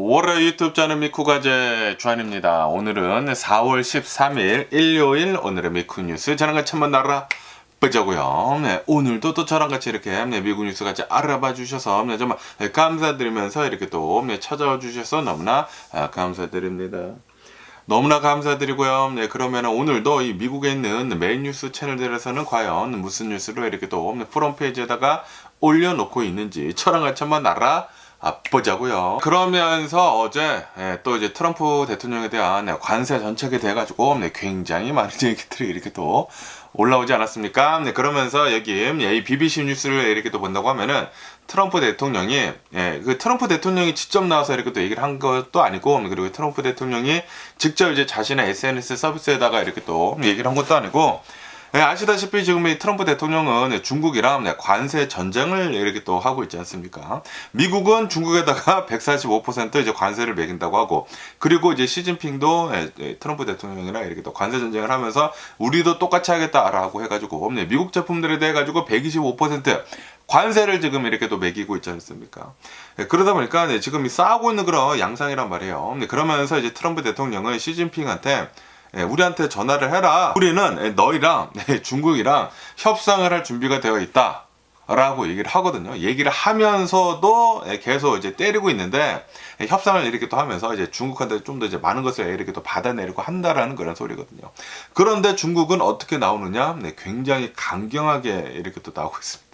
월요일 유튜브 채널 미쿠가제 주한입니다. 오늘은 4월 13일 일요일 오늘의 미쿠 뉴스 저랑 같이 한번 알아보자고요. 네, 오늘도 또 저랑 같이 이렇게 미국 뉴스 같이 알아봐 주셔서 정말 감사드리면서 이렇게 또 찾아와 주셔서 너무나 감사드립니다. 너무나 감사드리고요. 네, 그러면 오늘도 이 미국에 있는 메인 뉴스 채널들에서는 과연 무슨 뉴스로 이렇게 또 프론페이지에다가 올려놓고 있는지 저랑 같이 한번 보자고요. 그러면서 어제 또 이제 트럼프 대통령에 대한 관세 정책에 대해 가지고 굉장히 많은 얘기들이 이렇게 또 올라오지 않았습니까? 네, 그러면서 여기 이 BBC 뉴스를 이렇게 또 본다고 하면은 트럼프 대통령이 그 트럼프 대통령이 직접 나와서 이렇게 또 얘기를 한 것도 아니고, 그리고 트럼프 대통령이 직접 이제 자신의 SNS 서비스에다가 이렇게 또 얘기를 한 것도 아니고, 아시다시피 지금 이 트럼프 대통령은 중국이랑 관세 전쟁을 이렇게 또 하고 있지 않습니까? 미국은 중국에다가 145% 이제 관세를 매긴다고 하고, 그리고 이제 시진핑도 트럼프 대통령이랑 이렇게 또 관세 전쟁을 하면서 우리도 똑같이 하겠다라고 해가지고 미국 제품들에 대해 가지고 125% 관세를 지금 이렇게 또 매기고 있지 않습니까? 그러다 보니까 지금 이 싸우고 있는 그런 양상이란 말이에요. 그러면서 이제 트럼프 대통령은 시진핑한테 우리한테 전화를 해라. 우리는 너희랑 중국이랑 협상을 할 준비가 되어 있다. 라고 얘기를 하거든요. 얘기를 하면서도 계속 이제 때리고 있는데, 협상을 이렇게 또 하면서 이제 중국한테 좀 더 이제 많은 것을 이렇게 또 받아내려고 한다라는 그런 소리거든요. 그런데 중국은 어떻게 나오느냐? 굉장히 강경하게 이렇게 또 나오고 있습니다.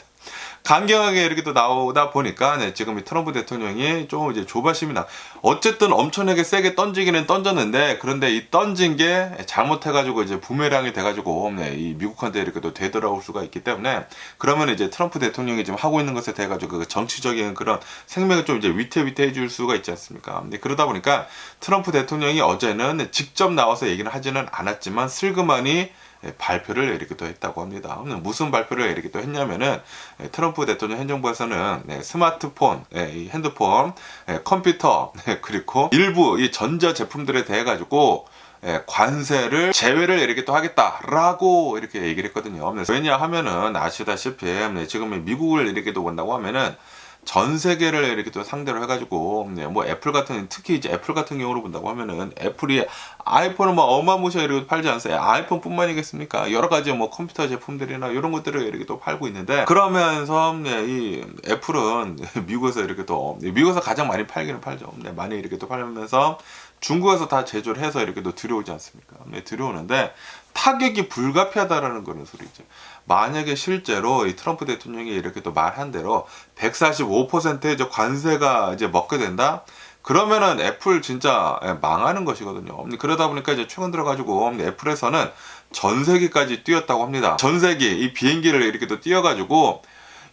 강경하게 이렇게 또 나오다 보니까 지금 이 트럼프 대통령이 좀 이제 조바심이 어쨌든 엄청나게 세게 던지기는 던졌는데, 그런데 이 던진 게 잘못해가지고 이제 부메랑이 돼가지고 이 미국한테 이렇게 또 되돌아올 수가 있기 때문에, 그러면 이제 트럼프 대통령이 지금 하고 있는 것에 대해 가지고 그 정치적인 그런 생명을 좀 이제 위태위태해질 수가 있지 않습니까? 그러다 보니까 트럼프 대통령이 어제는 직접 나와서 얘기는 하지는 않았지만 슬그머니 발표를 이렇게 또 했다고 합니다. 무슨 발표를 이렇게 또 했냐면은, 트럼프 대통령 행정부에서는 스마트폰, 이 핸드폰, 컴퓨터, 그리고 일부 이 전자 제품들에 대해 가지고 관세를 제외를 이렇게 또 하겠다라고 이렇게 얘기를 했거든요. 왜냐하면은 아시다시피 지금 미국을 이렇게 또 본다고 하면은 전 세계를 이렇게 또 상대로 해가지고 뭐 애플 같은, 특히 이제 애플 같은 경우로 본다고 하면은 애플이 아이폰을 뭐 어마무시하게 팔지 않아요. 아이폰뿐만이겠습니까? 여러 가지 뭐 컴퓨터 제품들이나 이런 것들을 이렇게 또 팔고 있는데, 그러면서 이 애플은 미국에서 이렇게 또 미국에서 가장 많이 팔기는 팔죠. 많이 이렇게 또 팔면서 중국에서 다 제조를 해서 이렇게 또 들여오지 않습니까? 들여오는데 타격이 불가피하다라는 그런 소리죠. 만약에 실제로 이 트럼프 대통령이 이렇게 또 말한 대로 145%의 이제 관세가 이제 먹게 된다? 그러면은 애플 진짜 망하는 것이거든요. 그러다 보니까 이제 최근 들어가지고 애플에서는 전 세계까지 뛰었다고 합니다. 전 세계 이 비행기를 이렇게 또 뛰어가지고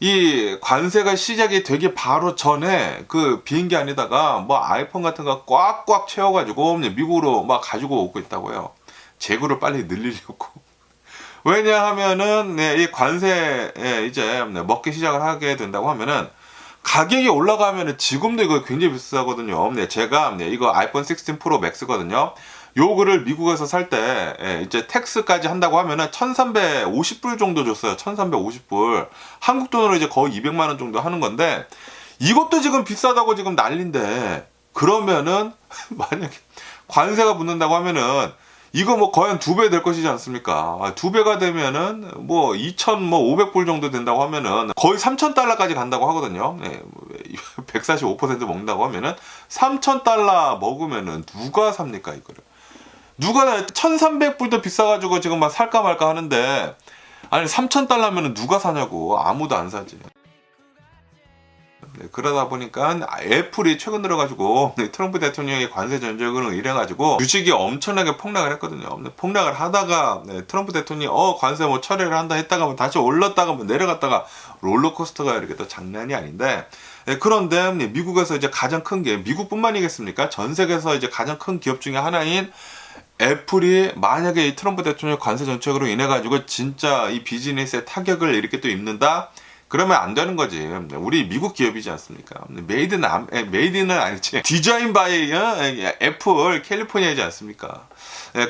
이 관세가 시작이 되기 바로 전에 그 비행기 안에다가 뭐 아이폰 같은 거 꽉꽉 채워가지고 미국으로 막 가지고 오고 있다고요. 재고를 빨리 늘리려고. 왜냐하면은 이 관세 이제 먹기 시작을 하게 된다고 하면은 가격이 올라가면은 지금도 이거 굉장히 비싸거든요. 제가 이거 아이폰 16 프로 맥스거든요. 요거를 미국에서 살 때 이제 텍스까지 한다고 하면은 1,350불 정도 줬어요. 1,350불. 한국 돈으로 이제 거의 200만 원 정도 하는 건데, 이것도 지금 비싸다고 지금 난린데, 그러면은 만약에 관세가 붙는다고 하면은 이거 뭐 거의 한 2배 될 것이지 않습니까? 2배가 되면은 뭐 2,500불 정도 된다고 하면은 거의 3,000달러까지 간다고 하거든요. 145% 먹는다고 하면은 3,000달러 먹으면은 누가 삽니까, 이거를? 누가 1,300불도 비싸가지고 지금 막 살까 말까 하는데, 아니 3,000달러면은 누가 사냐고. 아무도 안 사지. 그러다 보니까 애플이 최근 들어가지고 트럼프 대통령의 관세 전쟁으로 이래가지고 주식이 엄청나게 폭락을 했거든요. 폭락을 하다가 트럼프 대통령이 관세 뭐 철회를 한다 했다가 뭐 다시 올랐다가 뭐 내려갔다가 롤러코스터가 이렇게 또 장난이 아닌데, 그런데 미국에서 이제 가장 큰 게, 미국뿐만이겠습니까? 전 세계에서 이제 가장 큰 기업 중에 하나인 애플이 만약에 이 트럼프 대통령 관세 정책으로 인해 가지고 진짜 이 비즈니스에 타격을 이렇게 또 입는다? 그러면 안 되는 거지. 우리 미국 기업이지 않습니까? 메이드는 아니지. 디자인 바이 애플 캘리포니아이지 않습니까?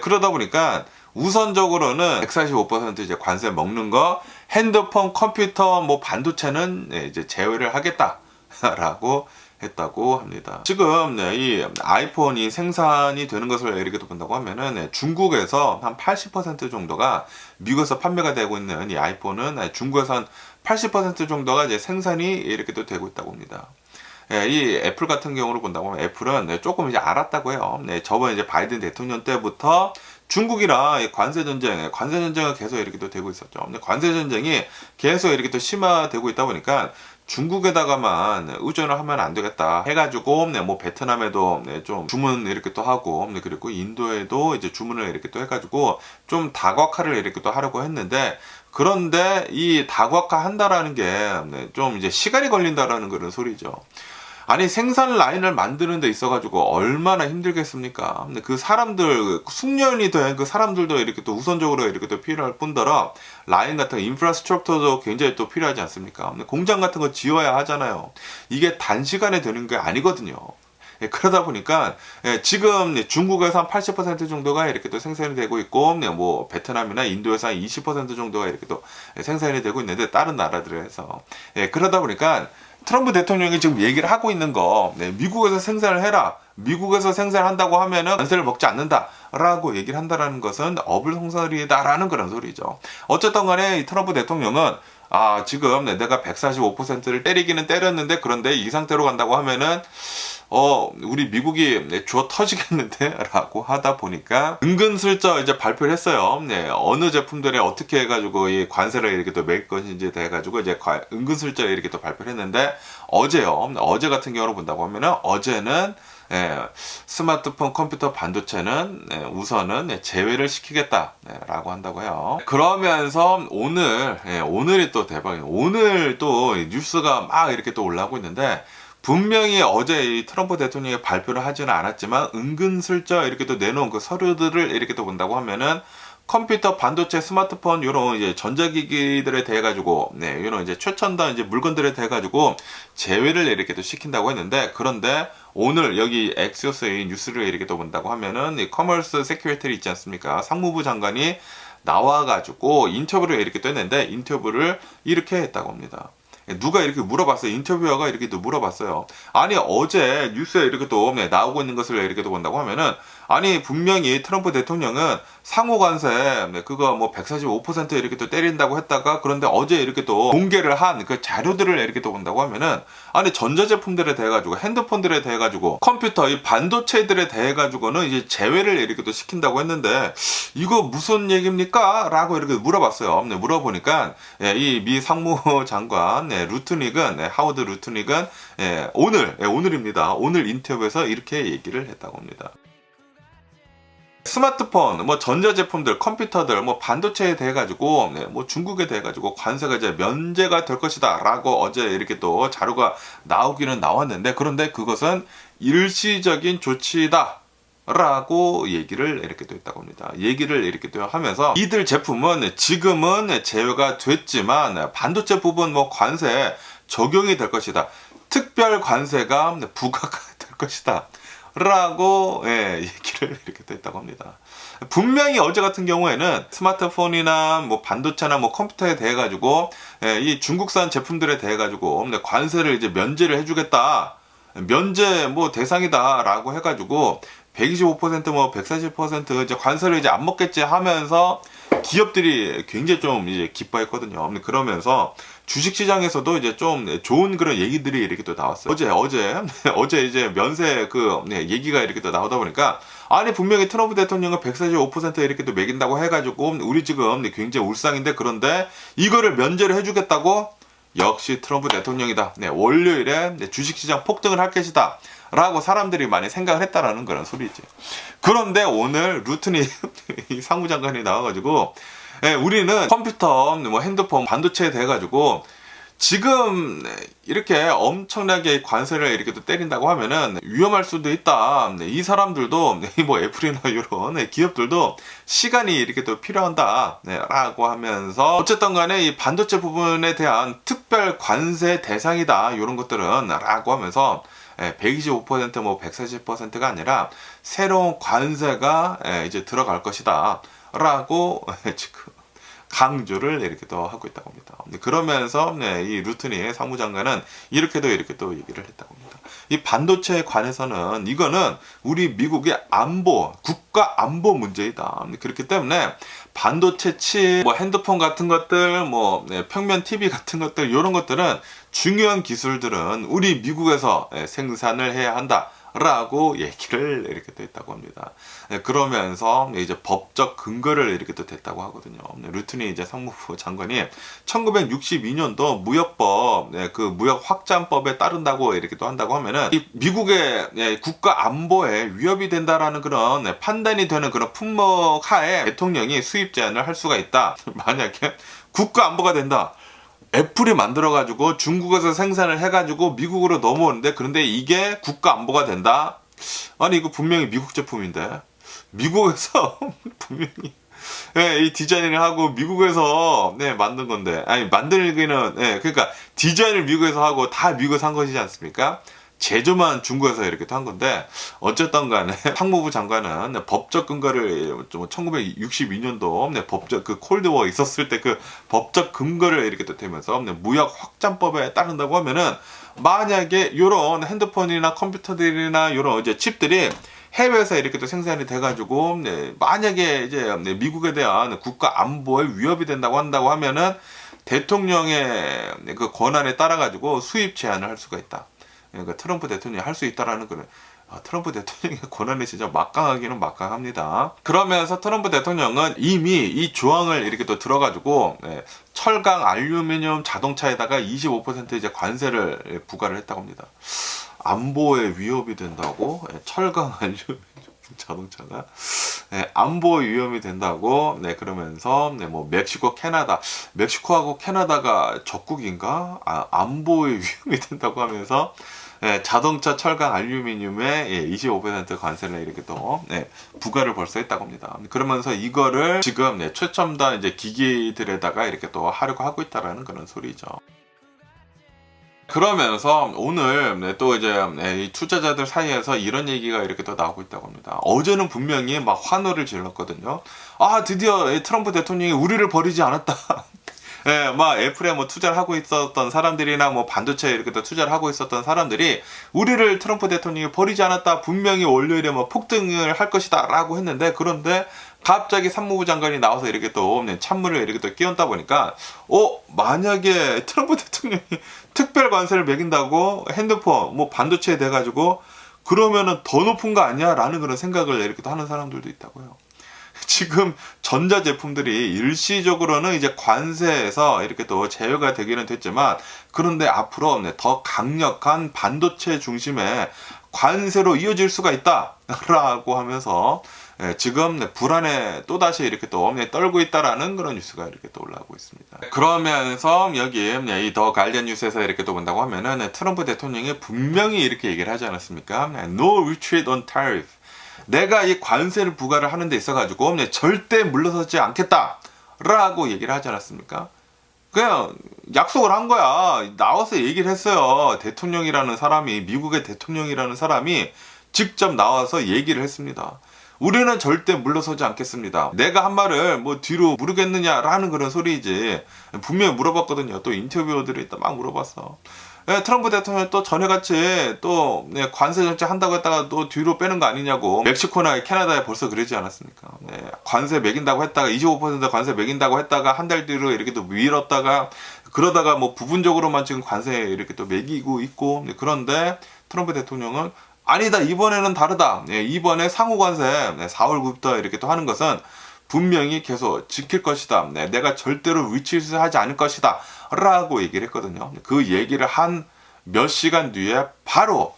그러다 보니까 우선적으로는 145% 이제 관세 먹는 거, 핸드폰, 컴퓨터, 뭐 반도체는 이제 제외를 하겠다라고 했다고 합니다. 지금 이 아이폰이 생산이 되는 것을 이렇게 본다고 하면은 중국에서 한 80% 정도가 미국에서 판매가 되고 있는 이 아이폰은 중국에서 한 80% 정도가 이제 생산이 이렇게 또 되고 있다고 합니다. 이 애플 같은 경우로 본다고 하면 애플은 조금 이제 알았다고 해요. 저번 이제 바이든 대통령 때부터 중국이랑 관세 전쟁이 계속 이렇게 또 되고 있었죠. 근데 관세 전쟁이 계속 이렇게 또 심화되고 있다 보니까 중국에다가만 의존을 하면 안 되겠다 해가지고 뭐 베트남에도 좀 주문 이렇게 또 하고 그리고 인도에도 이제 주문을 이렇게 또 해가지고 좀 다각화를 이렇게 또 하려고 했는데 그런데 이 다각화 한다라는 게 좀 이제 시간이 걸린다라는 그런 소리죠. 아니 생산 라인을 만드는 데 있어가지고 얼마나 힘들겠습니까? 근데 그 사람들 숙련이 된 그 사람들도 이렇게 또 우선적으로 이렇게 또 필요할 뿐더러 라인 같은 인프라스트럭처도 굉장히 또 필요하지 않습니까? 근데 공장 같은 거 지어야 하잖아요. 이게 단시간에 되는 게 아니거든요. 그러다 보니까 지금 중국에서 한 80% 정도가 이렇게 또 생산이 되고 있고 뭐 베트남이나 인도에서 한 20% 정도가 이렇게 또 생산이 되고 있는데 다른 나라들에서 그러다 보니까 트럼프 대통령이 지금 얘기를 하고 있는 거 미국에서 생산을 해라. 미국에서 생산한다고 하면은 관세를 먹지 않는다라고 얘기를 한다라는 것은 어불성설이다라는 그런 소리죠. 어쨌든 간에 이 트럼프 대통령은 지금 내가 145%를 때리기는 때렸는데 그런데 이 상태로 간다고 하면은 우리 미국이 주워 터지겠는데? 라고 하다 보니까 은근슬쩍 이제 발표를 했어요. 어느 제품들에 어떻게 해가지고 이 관세를 이렇게 또 매길 것인지 돼가지고 이제 은근슬쩍 이렇게 또 발표를 했는데 어제요. 어제 같은 경우로 본다고 하면은 어제는 스마트폰, 컴퓨터, 반도체는 우선은 제외를 시키겠다라고 한다고 해요. 그러면서 오늘이 또 대박이에요. 오늘 또 뉴스가 막 이렇게 또 올라오고 있는데 분명히 어제 이 트럼프 대통령이 발표를 하지는 않았지만 은근슬쩍 이렇게 또 내놓은 그 서류들을 이렇게 또 본다고 하면은 컴퓨터, 반도체, 스마트폰 이런 이제 전자기기들에 대해 가지고 이런 이제 최첨단 이제 물건들에 대해 가지고 제외를 이렇게 또 시킨다고 했는데 그런데 오늘 여기 엑시오스의 뉴스를 이렇게 또 본다고 하면은 이 커머스 세큐리티 있지 않습니까? 상무부 장관이 나와가지고 인터뷰를 이렇게 또 했는데 인터뷰를 이렇게 했다고 합니다. 누가 이렇게 물어봤어요. 인터뷰어가 이렇게 또 물어봤어요. 아니 어제 뉴스에 이렇게 또 나오고 있는 것을 이렇게 또 본다고 하면은 아니 분명히 트럼프 대통령은 상호 관세 그거 뭐 145% 이렇게 또 때린다고 했다가 그런데 어제 이렇게 또 공개를 한 그 자료들을 이렇게 또 본다고 하면은 아니 전자제품들에 대해 가지고 핸드폰들에 대해 가지고 컴퓨터 이 반도체들에 대해 가지고는 이제 제외를 이렇게 또 시킨다고 했는데 이거 무슨 얘기입니까? 라고 이렇게 물어봤어요. 물어보니까 이 미 상무 장관 루트닉은 하워드 루트닉은 오늘입니다. 오늘 인터뷰에서 이렇게 얘기를 했다고 합니다. 스마트폰, 뭐 전자제품들, 컴퓨터들, 뭐 반도체에 대해 가지고 뭐 중국에 대해 가지고 관세가 이제 면제가 될 것이다라고 어제 이렇게 또 자료가 나오기는 나왔는데 그런데 그것은 일시적인 조치다. 라고 얘기를 이렇게 또 했다고 합니다. 얘기를 이렇게 또 하면서 이들 제품은 지금은 제외가 됐지만 반도체 부분 뭐 관세 적용이 될 것이다. 특별 관세가 부과가 될 것이다. 라고 얘기를 이렇게 또 했다고 합니다. 분명히 어제 같은 경우에는 스마트폰이나 뭐 반도체나 뭐 컴퓨터에 대해 가지고 이 중국산 제품들에 대해 가지고 관세를 이제 면제를 해주겠다. 면제 뭐 대상이다라고 해가지고 125%뭐 140% 이제 관세를 이제 안 먹겠지 하면서 기업들이 굉장히 좀 이제 기뻐했거든요. 그러면서 주식시장에서도 이제 좀 좋은 그런 얘기들이 이렇게 또 나왔어요. 어제 이제 면세 얘기가 이렇게 또 나오다 보니까 아니 분명히 트럼프 대통령은 145% 이렇게 또 매긴다고 해가지고 우리 지금 굉장히 울상인데 그런데 이거를 면제를 해주겠다고 역시 트럼프 대통령이다. 월요일에 주식시장 폭등을 할 것이다. 라고 사람들이 많이 생각을 했다라는 그런 소리지. 그런데 오늘 루트니 상무장관이 나와가지고 우리는 컴퓨터, 뭐 핸드폰, 반도체에 대해 가지고 지금 이렇게 엄청나게 관세를 이렇게 또 때린다고 하면은 위험할 수도 있다. 이 사람들도 뭐 애플이나 이런 기업들도 시간이 이렇게 또 필요한다. 라고 하면서 어쨌든 간에 이 반도체 부분에 대한 특별 관세 대상이다. 이런 것들은 라고 하면서 125%뭐 140%가 아니라 새로운 관세가 이제 들어갈 것이다. 라고 지금 강조를 이렇게 또 하고 있다고 합니다. 그러면서 이 루트니 상무장관은 이렇게 또 얘기를 했다고 합니다. 이 반도체에 관해서는 이거는 우리 미국의 안보, 국가 안보 문제이다. 그렇기 때문에 반도체 칩, 뭐 핸드폰 같은 것들, 뭐 평면 TV 같은 것들, 이런 것들은 중요한 기술들은 우리 미국에서 생산을 해야 한다. 라고 얘기를 이렇게 또 했다고 합니다. 그러면서 이제 법적 근거를 이렇게 또 됐다고 하거든요. 루트니 이제 상무부 장관이 1962년도 무역법, 그 무역 확장법에 따른다고 이렇게 또 한다고 하면은 이 미국의 국가 안보에 위협이 된다라는 그런 판단이 되는 그런 품목 하에 대통령이 수입 제한을 할 수가 있다. 만약에 국가 안보가 된다. 애플이 만들어가지고 중국에서 생산을 해가지고 미국으로 넘어오는데, 그런데 이게 국가 안보가 된다? 아니 이거 분명히 미국 제품인데 미국에서 분명히 이 디자인을 하고 미국에서 만든 건데, 아니 만들기는 그러니까 디자인을 미국에서 하고 다 미국에서 한 것이지 않습니까? 제조만 중국에서 이렇게 한 건데, 어쨌든 간에 상무부 장관은 법적 근거를 1962년도 법적 그 콜드워 있었을 때 그 법적 근거를 이렇게 또 대면서 무역 확장법에 따른다고 하면은, 만약에 요런 핸드폰이나 컴퓨터들이나 요런 이제 칩들이 해외에서 이렇게 또 생산이 돼가지고 만약에 이제 미국에 대한 국가 안보에 위협이 된다고 한다고 하면은 대통령의 그 권한에 따라 가지고 수입 제한을 할 수가 있다. 그러니까 트럼프 대통령이 할 수 있다라는 거는, 트럼프 대통령의 권한이 진짜 막강하기는 막강합니다. 그러면서 트럼프 대통령은 이미 이 조항을 이렇게 또 들어가지고 철강, 알루미늄 자동차에다가 25% 이제 관세를 부과를 했다고 합니다. 안보에 위협이 된다고? 철강, 알루미늄 자동차가 안보에 위험이 된다고. 그러면서 뭐 멕시코, 캐나다, 멕시코하고 캐나다가 적국인가? 안보에 위험이 된다고 하면서 자동차, 철강, 알루미늄에 25% 관세를 이렇게 또 부과를 벌써 했다고 합니다. 그러면서 이거를 지금 최첨단 이제 기기들에다가 이렇게 또 하려고 하고 있다라는 그런 소리죠. 그러면서 오늘 또 이제 이 투자자들 사이에서 이런 얘기가 이렇게 또 나오고 있다고 합니다. 어제는 분명히 막 환호를 질렀거든요. 드디어 트럼프 대통령이 우리를 버리지 않았다. 막 애플에 뭐 투자를 하고 있었던 사람들이나 뭐 반도체에 이렇게 또 투자를 하고 있었던 사람들이 우리를 트럼프 대통령이 버리지 않았다. 분명히 월요일에 뭐 폭등을 할 것이다. 라고 했는데, 그런데 갑자기 산무부 장관이 나와서 이렇게 또 찬물을 이렇게 또 끼얹다 보니까, 만약에 트럼프 대통령이 특별 관세를 매긴다고 핸드폰, 뭐 반도체에 돼가지고 그러면은 더 높은 거 아니야? 라는 그런 생각을 이렇게 또 하는 사람들도 있다고요. 지금 전자제품들이 일시적으로는 이제 관세에서 이렇게 또 제외가 되기는 됐지만, 그런데 앞으로 더 강력한 반도체 중심의 관세로 이어질 수가 있다 라고 하면서 지금 불안에 또다시 이렇게 또 떨고 있다라는 그런 뉴스가 이렇게 또 올라오고 있습니다. 그러면서 여기 이 더 가디언 뉴스에서 이렇게 또 본다고 하면은 트럼프 대통령이 분명히 이렇게 얘기를 하지 않았습니까? No retreat on tariff. 내가 이 관세를 부과를 하는 데 있어가지고 절대 물러서지 않겠다 라고 얘기를 하지 않았습니까? 그냥 약속을 한 거야. 나와서 얘기를 했어요. 대통령이라는 사람이, 미국의 대통령이라는 사람이 직접 나와서 얘기를 했습니다. 우리는 절대 물러서지 않겠습니다. 내가 한 말을 뭐 뒤로 무르겠느냐라는 그런 소리이지. 분명히 물어봤거든요. 또 인터뷰들이 막 물어봤어. 트럼프 대통령 또 전에같이 또 관세 정책 한다고 했다가 또 뒤로 빼는 거 아니냐고. 멕시코나 캐나다에 벌써 그러지 않았습니까? 관세 매긴다고 했다가 25% 관세 매긴다고 했다가 한 달 뒤로 이렇게 또 미뤘다가, 그러다가 뭐 부분적으로만 지금 관세 이렇게 또 매기고 있고. 그런데 트럼프 대통령은 아니다, 이번에는 다르다. 이번에 상호 관세 4월 9일부터 이렇게 또 하는 것은 분명히 계속 지킬 것이다. 내가 절대로 위치를 하지 않을 것이다. 라고 얘기를 했거든요. 그 얘기를 한 몇 시간 뒤에 바로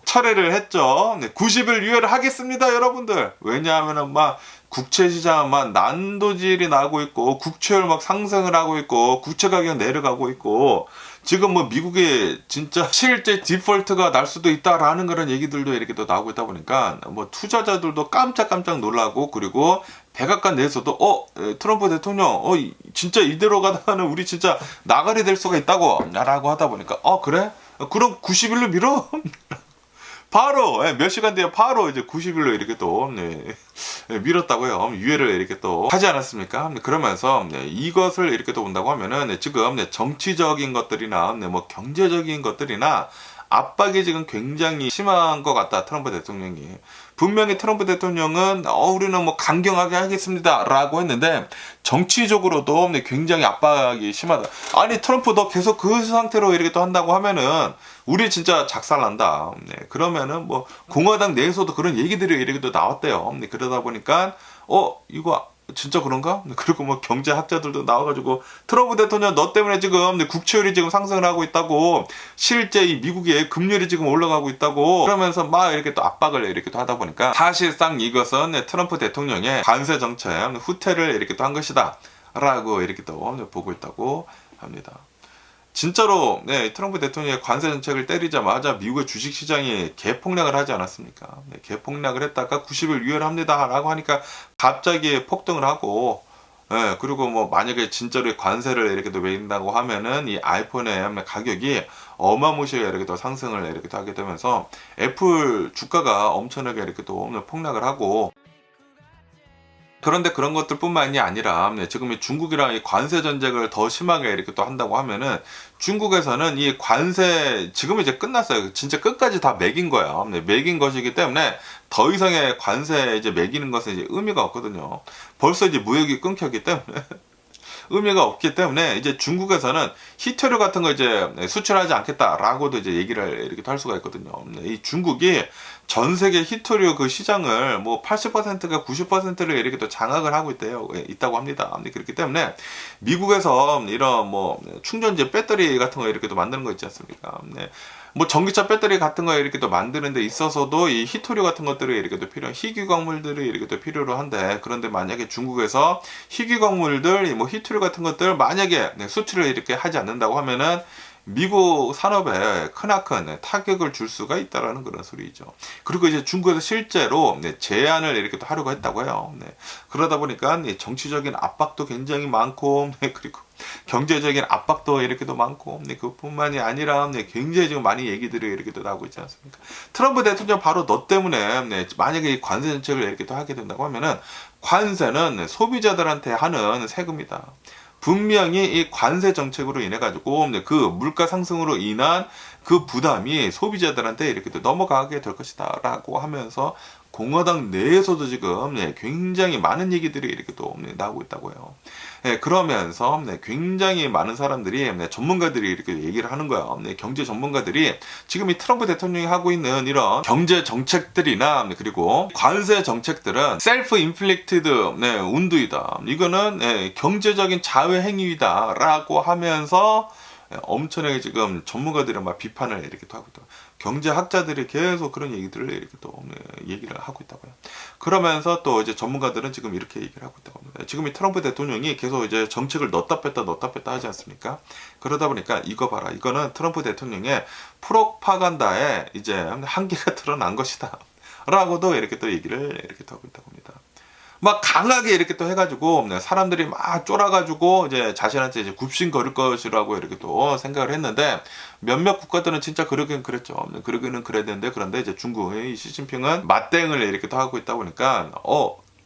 철회를 했죠. 90일 유예를 하겠습니다, 여러분들. 왜냐하면은 막 국채시장 막 난도질이 나고 있고, 국채율 막 상승을 하고 있고, 국채 가격 내려가고 있고, 지금 뭐 미국에 진짜 실제 디폴트가 날 수도 있다라는 그런 얘기들도 이렇게 또 나오고 있다 보니까 뭐 투자자들도 깜짝깜짝 놀라고, 그리고 백악관 내에서도 트럼프 대통령 진짜 이대로 가다가는 우리 진짜 나가리 될 수가 있다고 라고 하다 보니까 그래? 그럼 90일로 밀어? 바로 몇 시간 뒤에 바로 이제 90일로 이렇게 또 밀었다고요. 유예를 이렇게 또 하지 않았습니까? 그러면서 이것을 이렇게 또 본다고 하면은 지금 정치적인 것들이나 뭐 경제적인 것들이나 압박이 지금 굉장히 심한 것 같다. 트럼프 대통령이. 분명히 트럼프 대통령은 우리는 뭐 강경하게 하겠습니다 라고 했는데 정치적으로도 굉장히 압박이 심하다. 아니 트럼프 너 계속 그 상태로 이렇게 또 한다고 하면은 우리 진짜 작살난다. 네, 그러면은 뭐 공화당 내에서도 그런 얘기들이 이렇게 또 나왔대요. 네, 그러다 보니까 이거 진짜 그런가? 그리고 뭐 경제학자들도 나와가지고 트럼프 대통령 너 때문에 지금 국채율이 지금 상승을 하고 있다고, 실제 이 미국의 금리율이 지금 올라가고 있다고 그러면서 막 이렇게 또 압박을 이렇게 또 하다 보니까 사실상 이것은 트럼프 대통령의 관세 정책 후퇴를 이렇게 또 한 것이다 라고 이렇게 또 보고 있다고 합니다. 진짜로 트럼프 대통령의 관세 정책을 때리자마자 미국의 주식시장이 개폭락을 하지 않았습니까? 개폭락을 했다가 90일 유예합니다 라고 하니까 갑자기 폭등을 하고, 그리고 뭐 만약에 진짜로 관세를 이렇게 또 매긴다고 하면은 이 아이폰의 가격이 어마무시하게 이렇게 또 상승을 이렇게 또 하게 되면서 애플 주가가 엄청나게 이렇게 또 폭락을 하고, 그런데 그런 것들뿐만이 아니라 지금 이 중국이랑 이 관세 전쟁을 더 심하게 이렇게 또 한다고 하면은 중국에서는 이 관세 지금 이제 끝났어요. 진짜 끝까지 다 매긴 거야. 매긴 것이기 때문에 더 이상의 관세 이제 매기는 것은 이제 의미가 없거든요. 벌써 이제 무역이 끊겼기 때문에 의미가 없기 때문에 이제 중국에서는 히토류 같은 거 이제 수출하지 않겠다라고도 이제 얘기를 이렇게 할 수가 있거든요. 이 중국이 전 세계 히토류 그 시장을 뭐 80%가 90%를 이렇게 또 장악을 하고 있다고 합니다. 그렇기 때문에 미국에서 이런 뭐 충전재 배터리 같은 거 이렇게 또 만드는 거 있지 않습니까? 뭐 전기차 배터리 같은 거 이렇게 또 만드는 데 있어서도 이 히토류 같은 것들이 이렇게 또 희귀 광물들이 이렇게 또 필요로 한데, 그런데 만약에 중국에서 희귀 광물들, 뭐 히토류 같은 것들 만약에 수출을 이렇게 하지 않는다고 하면은 미국 산업에 크나큰 타격을 줄 수가 있다라는 그런 소리죠. 그리고 이제 중국에서 실제로 제안을 이렇게 또 하려고 했다고 해요. 그러다 보니까 정치적인 압박도 굉장히 많고, 그리고 경제적인 압박도 이렇게도 많고, 그뿐만이 아니라 굉장히 지금 많이 얘기들이 이렇게 또 나오고 있지 않습니까? 트럼프 대통령 바로 너 때문에 만약에 이 관세 정책을 이렇게 또 하게 된다고 하면은 관세는 소비자들한테 하는 세금이다. 분명히 이 관세 정책으로 인해 가지고 그 물가 상승으로 인한 그 부담이 소비자들한테 이렇게 또 넘어가게 될 것이다 라고 하면서 공화당 내에서도 지금 굉장히 많은 얘기들이 이렇게 또 나오고 있다고 해요. 그러면서 굉장히 많은 사람들이 전문가들이 이렇게 얘기를 하는 거예요. 경제 전문가들이 지금 이 트럼프 대통령이 하고 있는 이런 경제 정책들이나 그리고 관세 정책들은 셀프 인플릭티드 운두이다. 이거는 경제적인 자회 행위이다 라고 하면서 엄청나게 지금 전문가들이 막 비판을 이렇게 또 하고 있다. 경제학자들이 계속 그런 얘기들을 이렇게 또 얘기를 하고 있다고요. 그러면서 또 이제 전문가들은 지금 이렇게 얘기를 하고 있다고 합니다. 지금 이 트럼프 대통령이 계속 이제 정책을 넣었다 뺐다 하지 않습니까? 그러다 보니까 이거 봐라. 이거는 트럼프 대통령의 프로파간다에 이제 한계가 드러난 것이다. 라고도 이렇게 또 얘기를 이렇게 또 하고 있다고 합니다. 막 강하게 이렇게 또 해가지고 사람들이 막 쫄아가지고 이제 자신한테 이제 굽신거릴 것이라고 이렇게 또 생각을 했는데, 몇몇 국가들은 진짜 그러긴 그랬죠. 그러기는 그래야 되는데, 그런데 이제 중국의 시진핑은 맞대응을 이렇게 또 하고 있다 보니까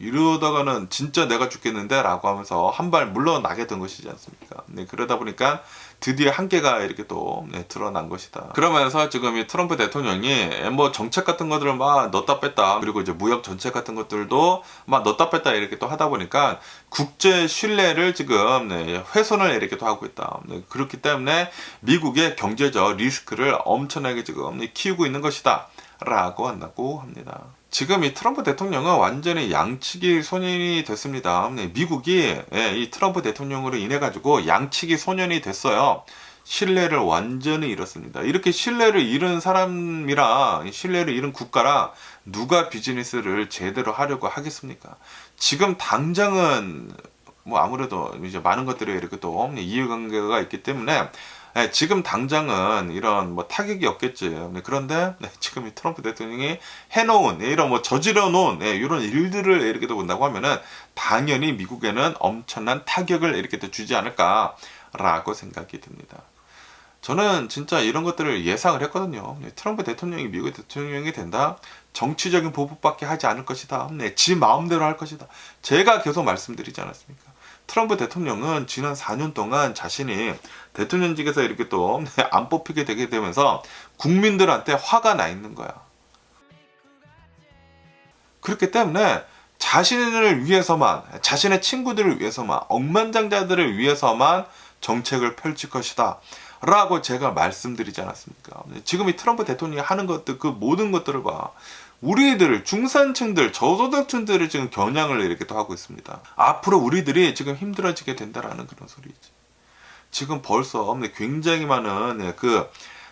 이러다가는 진짜 내가 죽겠는데 라고 하면서 한 발 물러나게 된 것이지 않습니까? 그러다 보니까 드디어 한계가 이렇게 또 드러난 것이다. 그러면서 지금 이 트럼프 대통령이 뭐 정책 같은 것들을 막 넣었다 뺐다, 그리고 이제 무역 정책 같은 것들도 막 넣었다 뺐다 이렇게 또 하다 보니까 국제 신뢰를 지금 훼손을 이렇게 또 하고 있다. 그렇기 때문에 미국의 경제적 리스크를 엄청나게 지금 키우고 있는 것이다 라고 한다고 합니다. 지금 이 트럼프 대통령은 완전히 양치기 소년이 됐습니다. 미국이 이 트럼프 대통령으로 인해 가지고 양치기 소년이 됐어요. 신뢰를 완전히 잃었습니다. 이렇게 신뢰를 잃은 사람이랑 신뢰를 잃은 국가랑 누가 비즈니스를 제대로 하려고 하겠습니까? 지금 당장은 뭐 아무래도 이제 많은 것들이 이렇게 또 이해관계가 있기 때문에 지금 당장은 이런 뭐 타격이 없겠지. 그런데 지금 이 트럼프 대통령이 해놓은 이런 뭐 저지러 놓은 이런 일들을 이렇게 또 본다고 하면은 당연히 미국에는 엄청난 타격을 이렇게 또 주지 않을까라고 생각이 듭니다. 저는 진짜 이런 것들을 예상을 했거든요. 트럼프 대통령이 미국 대통령이 된다? 정치적인 보복밖에 하지 않을 것이다. 지 마음대로 할 것이다. 제가 계속 말씀드리지 않았습니까? 트럼프 대통령은 지난 4년 동안 자신이 대통령직에서 이렇게 또 안 뽑히게 되게 되면서 국민들한테 화가 나 있는 거야. 그렇기 때문에 자신을 위해서만, 자신의 친구들을 위해서만, 억만장자들을 위해서만 정책을 펼칠 것이다 라고 제가 말씀드리지 않았습니까? 지금 이 트럼프 대통령이 하는 것들, 그 모든 것들을 봐. 우리들, 중산층들, 저소득층들을 지금 겨냥을 이렇게 또 하고 있습니다. 앞으로 우리들이 지금 힘들어지게 된다라는 그런 소리지. 지금 벌써 굉장히 많은 그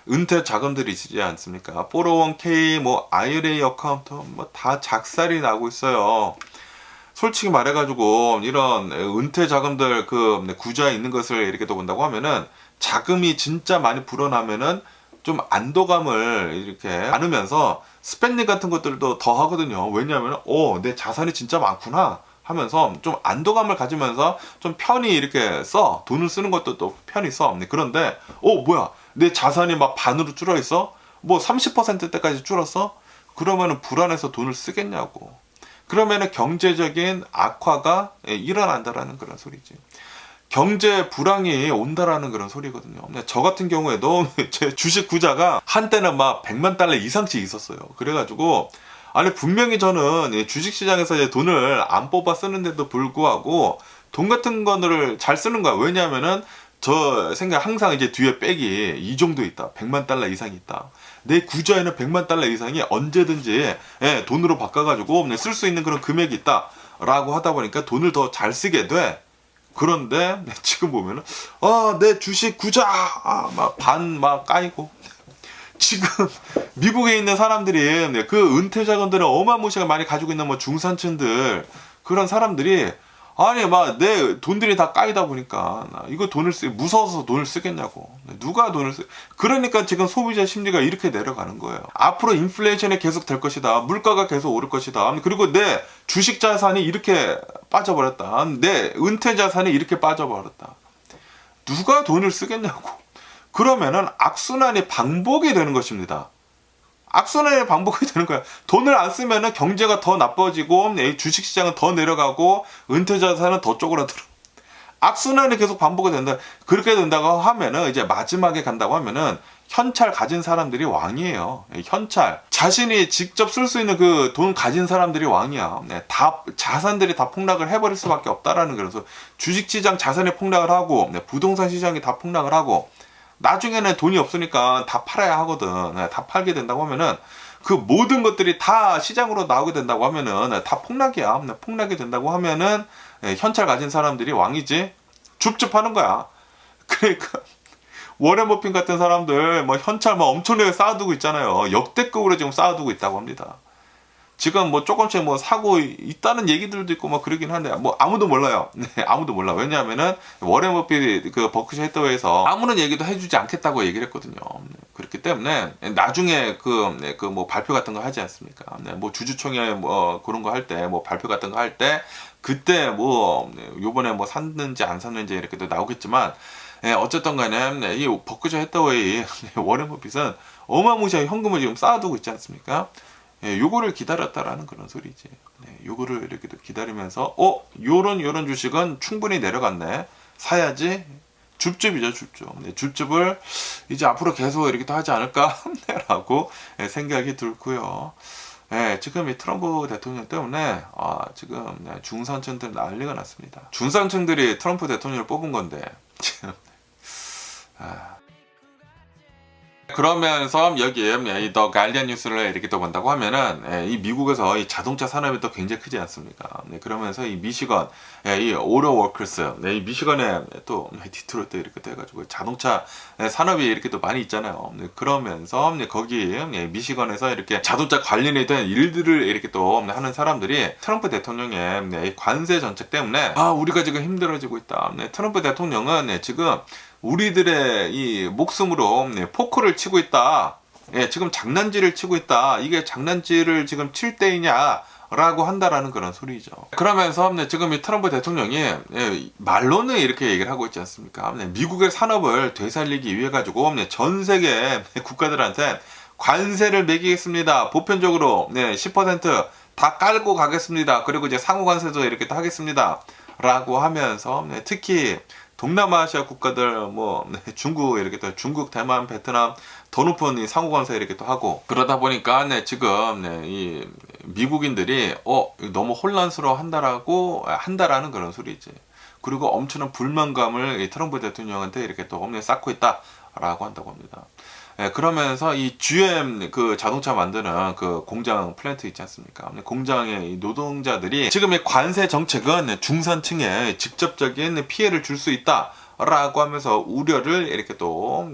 은퇴 자금들이 있지 않습니까? 401k, 뭐 IRA 어카운트, 뭐 다 작살이 나고 있어요. 솔직히 말해가지고 이런 은퇴 자금들 그 구좌에 있는 것을 이렇게 또 본다고 하면은 자금이 진짜 많이 불어나면은 좀 안도감을 이렇게 안으면서 스펜딩 같은 것들도 더 하거든요. 왜냐하면 내 자산이 진짜 많구나 하면서 좀 안도감을 가지면서 좀 편히 이렇게 써. 돈을 쓰는 것도 또 편히 써. 그런데 뭐야 내 자산이 막 반으로 줄어 있어? 뭐 30%대까지 줄었어? 그러면은 불안해서 돈을 쓰겠냐고. 그러면은 경제적인 악화가 일어난다라는 그런 소리지. 경제 불황이 온다라는 그런 소리거든요. 저 같은 경우에도 제 주식 구자가 한때는 막 100만 달러 이상씩 있었어요. 그래가지고 아니 분명히 저는 주식시장에서 돈을 안 뽑아 쓰는데도 불구하고 돈 같은 거를 잘 쓰는 거야. 왜냐하면은 저 생각 항상 이제 뒤에 백이 이 정도 있다. 100만 달러 이상이 있다. 내 구자에는 100만 달러 이상이 언제든지 돈으로 바꿔가지고 쓸 수 있는 그런 금액이 있다. 라고 하다 보니까 돈을 더 잘 쓰게 돼. 그런데 지금 보면은 내 주식 구자 막 반 막 까이고 지금 미국에 있는 사람들이 그 은퇴 자금들을 어마무시하게 많이 가지고 있는 뭐 중산층들 그런 사람들이 아니 막 내 돈들이 다 까이다 보니까 이거 무서워서 돈을 쓰겠냐고. 누가 돈을 그러니까 지금 소비자 심리가 이렇게 내려가는 거예요. 앞으로 인플레이션이 계속 될 것이다. 물가가 계속 오를 것이다. 그리고 내 주식 자산이 이렇게 빠져버렸다. 내 은퇴 자산이 이렇게 빠져버렸다. 누가 돈을 쓰겠냐고. 그러면은 악순환이 반복이 되는 것입니다. 악순환의 반복이 되는 거야. 돈을 안 쓰면은 경제가 더 나빠지고 주식시장은 더 내려가고 은퇴 자산은 더 쪼그라들어. 악순환이 계속 반복이 된다. 그렇게 된다고 하면은 이제 마지막에 간다고 하면은 현찰 가진 사람들이 왕이에요. 현찰. 자신이 직접 쓸 수 있는 그 돈 가진 사람들이 왕이야. 다 자산들이 다 폭락을 해버릴 수밖에 없다라는 그래서 주식시장 자산이 폭락을 하고 부동산 시장이 다 폭락을 하고 나중에는 돈이 없으니까 다 팔아야 하거든. 다 팔게 된다고 하면은 그 모든 것들이 다 시장으로 나오게 된다고 하면은 다 폭락이야. 폭락이 된다고 하면은 현찰 가진 사람들이 왕이지. 줍줍하는 거야. 그러니까 워렌 버핏 같은 사람들 뭐 현찰 막 엄청나게 쌓아두고 있잖아요. 역대급으로 지금 쌓아두고 있다고 합니다. 지금 뭐 조금씩 뭐 사고 있다는 얘기들도 있고 뭐 그러긴 한데 뭐 아무도 몰라요. 네, 아무도 몰라. 왜냐하면은 워렌 버핏 그 버크셔 해서웨이에서 아무런 얘기도 해주지 않겠다고 얘기를 했거든요. 그렇기 때문에 나중에 그 뭐 발표 같은 거 하지 않습니까? 뭐 주주총회 뭐 그런 거 할 때 뭐 발표 같은 거 할 때 그때 뭐 요번에 뭐 샀는지 안 샀는지 이렇게 또 나오겠지만 어쨌든 간에 이 버크셔 해서웨이 워렌 버핏은 어마무시하게 현금을 지금 쌓아두고 있지 않습니까? 요거를 기다렸다라는 그런 소리지. 요거를 이렇게 기다리면서 요런 주식은 충분히 내려갔네. 사야지. 줍줍이죠, 줍줍. 줍줍을 이제 앞으로 계속 이렇게 또 하지 않을까 라고 생각이 들고요. 지금 이 트럼프 대통령 때문에 지금 중산층들 난리가 났습니다. 중산층들이 트럼프 대통령을 뽑은 건데 지금 그러면서 여기 이 더 가디언 뉴스를 이렇게 또 본다고 하면은 이 미국에서 이 자동차 산업이 또 굉장히 크지 않습니까? 그러면서 이 미시건 이 오토 워커스 이 미시건에 또 디트로이트 이렇게 또 해가지고 자동차 산업이 이렇게 또 많이 있잖아요. 그러면서 거기 미시건에서 이렇게 자동차 관련에 대한 일들을 이렇게 또 하는 사람들이 트럼프 대통령의 이 관세 정책 때문에 우리가 지금 힘들어지고 있다. 트럼프 대통령은 지금 우리들의 이 목숨으로 포크를 치고 있다. 지금 장난질을 치고 있다. 이게 장난질을 지금 칠 때이냐 라고 한다라는 그런 소리죠. 그러면서 지금 이 트럼프 대통령이 말로는 이렇게 얘기를 하고 있지 않습니까? 미국의 산업을 되살리기 위해 가지고 전 세계 국가들한테 관세를 매기겠습니다. 보편적으로 10% 다 깔고 가겠습니다. 그리고 이제 상호 관세도 이렇게 또 하겠습니다. 라고 하면서 특히 동남아시아 국가들 중국 이렇게 또 중국, 대만, 베트남 더 높은 이 상호 관세 이렇게 또 하고 그러다 보니까 지금 이 미국인들이 너무 혼란스러워 한다라는 그런 소리지. 그리고 엄청난 불만감을 이 트럼프 대통령한테 이렇게 또 쌓고 있다라고 한다고 합니다. 그러면서 이 GM 그 자동차 만드는 그 공장 플랜트 있지 않습니까? 공장의 이 노동자들이 지금 이 관세 정책은 중산층에 직접적인 피해를 줄 수 있다. 라고 하면서 우려를 이렇게 또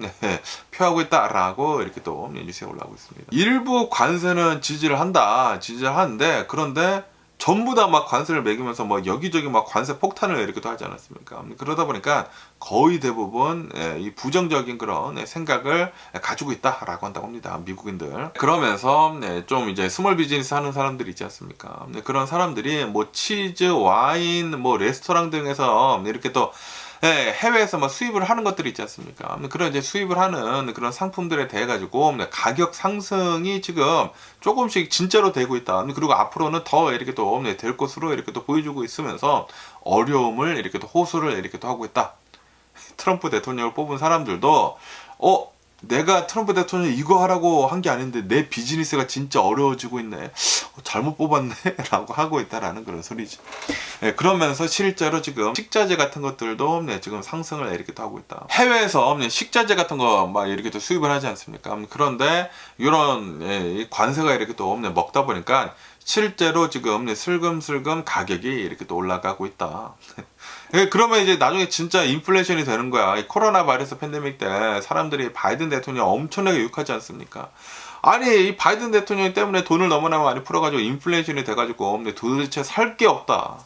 표하고 있다라고 이렇게 또 뉴스에 올라오고 있습니다. 일부 관세는 지지를 하는데 그런데 전부 다 막 관세를 매기면서 여기저기 막 관세 폭탄을 이렇게 또 하지 않았습니까? 그러다 보니까 거의 대부분 이 부정적인 그런 생각을 가지고 있다라고 한다고 합니다. 미국인들. 그러면서 좀 이제 스몰 비즈니스 하는 사람들이 있지 않습니까? 그런 사람들이 치즈, 와인, 레스토랑 등에서 이렇게 또 해외에서 수입을 하는 것들이 있지 않습니까? 그런 이제 수입을 하는 그런 상품들에 대해 가지고 가격 상승이 지금 조금씩 진짜로 되고 있다. 그리고 앞으로는 더 이렇게 또 될 것으로 이렇게 또 보여주고 있으면서 어려움을 이렇게 또 호소를 이렇게 또 하고 있다. 트럼프 대통령을 뽑은 사람들도 내가 트럼프 대통령 이거 하라고 한 게 아닌데 내 비즈니스가 진짜 어려워지고 있네. 잘못 뽑았네 라고 하고 있다라는 그런 소리죠. 그러면서 실제로 지금 식자재 같은 것들도 지금 상승을 이렇게 또 하고 있다. 해외에서 식자재 같은 거 막 이렇게 또 수입을 하지 않습니까? 그런데 이런 관세가 이렇게 또 먹다 보니까 실제로 지금 슬금슬금 가격이 이렇게 또 올라가고 있다. 그러면 이제 나중에 진짜 인플레이션이 되는 거야. 이 코로나 바이러스 팬데믹 때 사람들이 바이든 대통령 엄청나게 욕하지 않습니까? 아니 이 바이든 대통령 때문에 돈을 너무나 많이 풀어가지고 인플레이션이 돼가지고 도대체 살 게 없다.